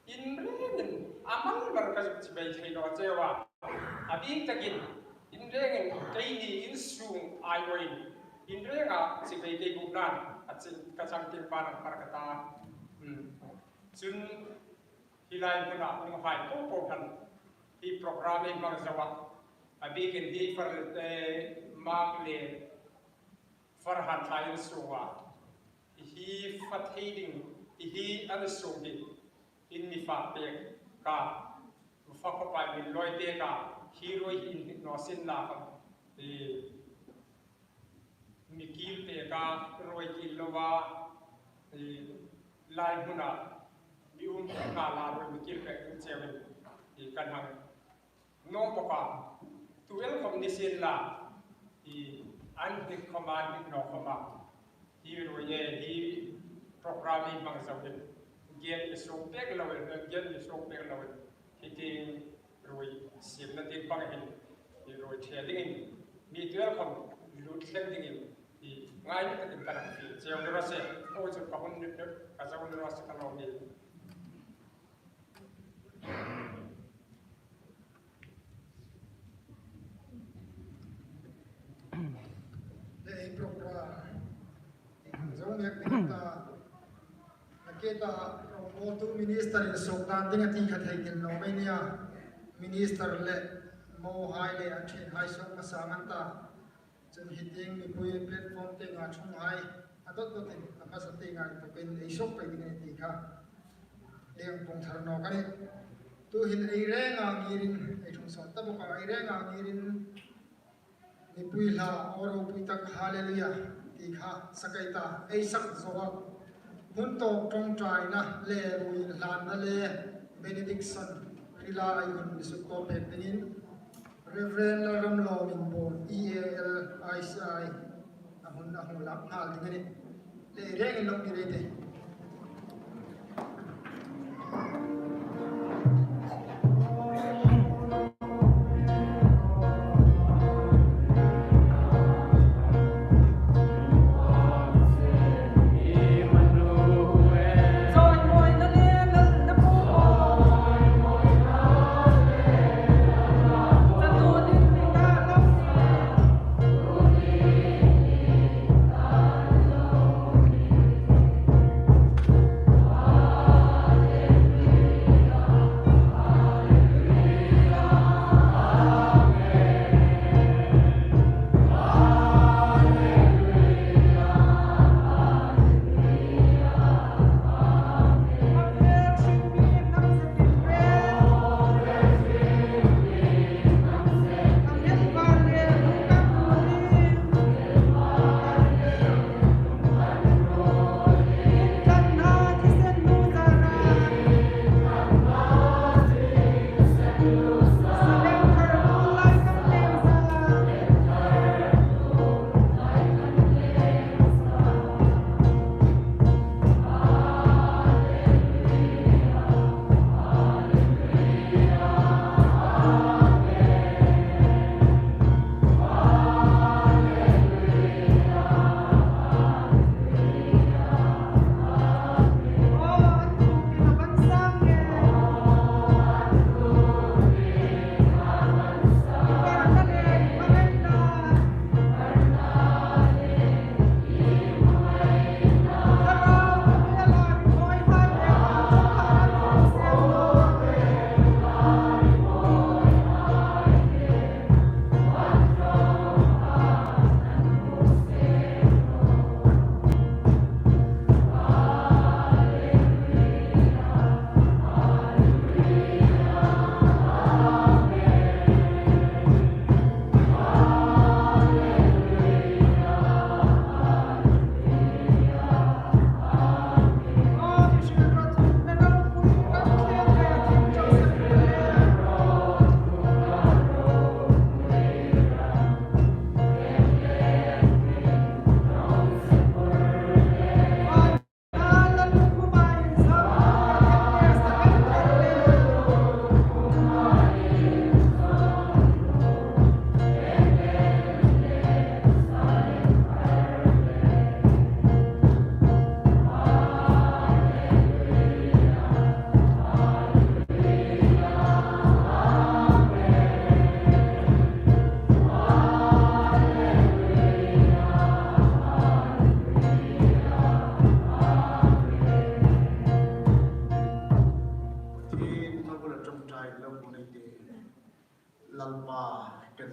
อินเร่งอามันมันก็จะไปใช้ดอกเจ้าว่าอาบิตะกินอินเร่งใจดีอินสูงไอโออินเร่งจะไปได้บุญนั้นอาจจะกระชังเก็บบ้านปรากฏจนที่ไล่คนละองค์หายโป๊ะกันที่โปรแกรมในบางจังหวัดอดีตที่ฟาร์มาร์กเลฟาร์ฮันไทน์สูงว่าที่ฟัดให้ดิ่งที่อันสูงดิ่งอินมีฟ้าเปียกกาฟ้าเข้าไปมีรอยเปียกาฮีโร่อินนอสินลาครับมีกิลเปียการอยกิลลว่าลายหุ่นมีกาลาโดยมีกิลเปียกเซเว่นที่กันทางน้องปกาตัวเองคอมนิสินลาที่อันที่คอมมานด์น้องคอมมาที่รวยที่โปรแกรมในบางสัปดาห์เกี่ยวกับส่งเปกเราเกี่ยวกับส่งเปกเราที่ที่รวยเสียงนั้นที่บางเห็นที่รวยเทียดิ้งมีตัวคอมลุดเส้นดิ้งที่ง่ายที่จะกันที่เจ้าเรื่องเสียโอ้จุดกับคนนึกกับเจ้าเรื่องเสียกันเรามี
โปรแกรมจงเรียกkita promotu minister in Sudan dengan tingkat haikin Romania minister le mo hai le athin hai sok masaman ta chen hiting mi pui platform te nga chung hai adot to tin ama sa te nga to pen ei sok pe ding ti kha leng pong thar no kan tu hin ei re nga ngirin ei thung son ta bo ka ei re nga ngirin mi pui la oro pui tak hallelujah ti kha sakai ta ei sak zowa hun to trong trai na le rui lan na le benediction rila ai hun su ko pe penin reverend ram lo min bo EAL ICI ahun lap hal dingani le reng lok ni rete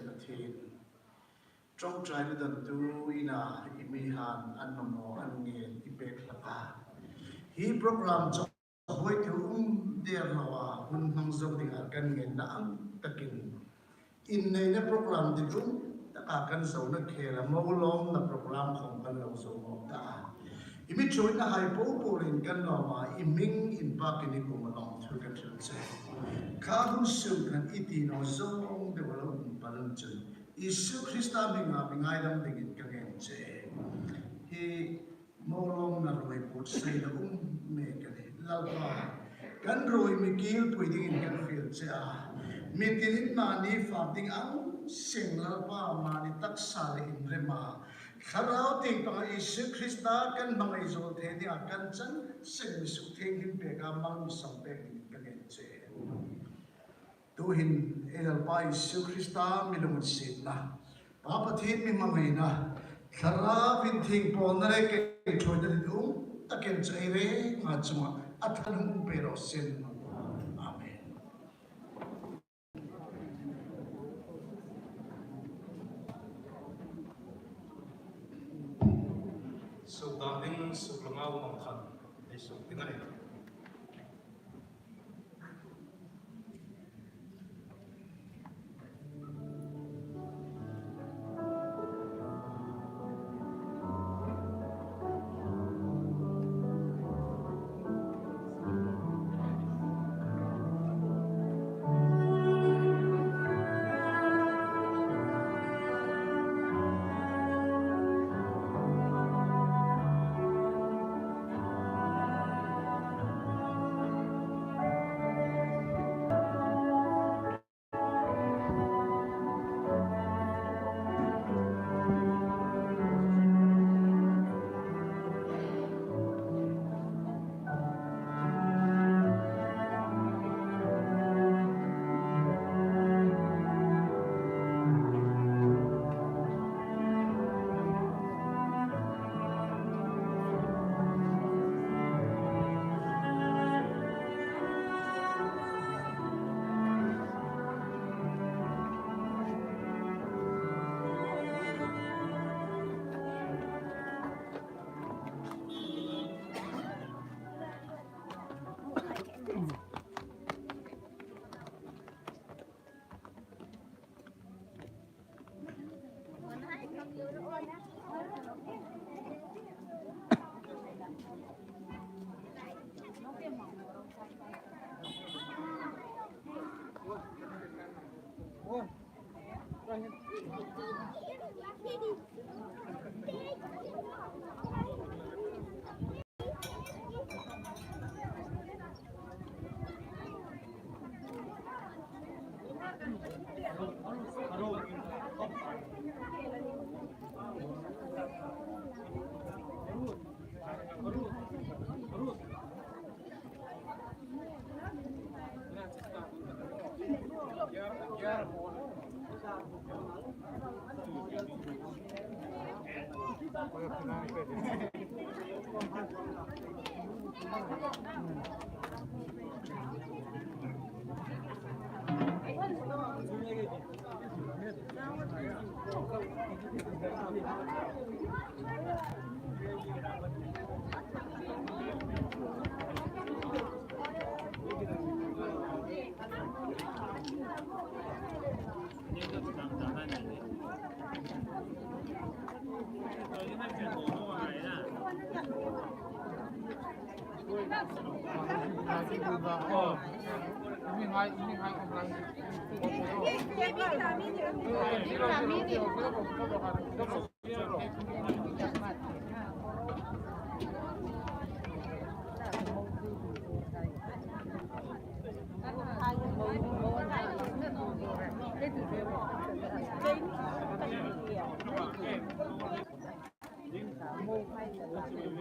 na thin trong trai na dan tu ina imi han an no an nge ipek laka hi program cho hoi tu der lawa hun hang zo ding a kan nge na ang takin in nei na program di rum ta kan zo na khela mo lom na program khong kan lo zo mo ta imi choi na hai po po rin kan no ma iming in pa kini ko ma long thur kan thil che kha hun su kan iti no zong de walo palan chen isu Krista minga mingai dam dingin kan en che hi mo long na roi put sei da me kan lalwa kan roi mi kil pui ding in kan fil che a mi tilin ma ni fa ding ang sing lalwa ma ni tak sa le in rema kharau ting pang isu Krista kan mangai zo the ni akan chan sing mi su theng him pe ka mang mi som pe kan en che tuhin elal pa isu Krista mi lung sit na papa thit mi mangai na khara vin thing pon na re ke thoi da du taken chai re nga chuma athan pe ro sen amen
so ding so langau mang khan ai so tingan
Hãy subscribe cho kênh Ghiền Mì Gõ để không bỏ lỡ những video hấp dẫn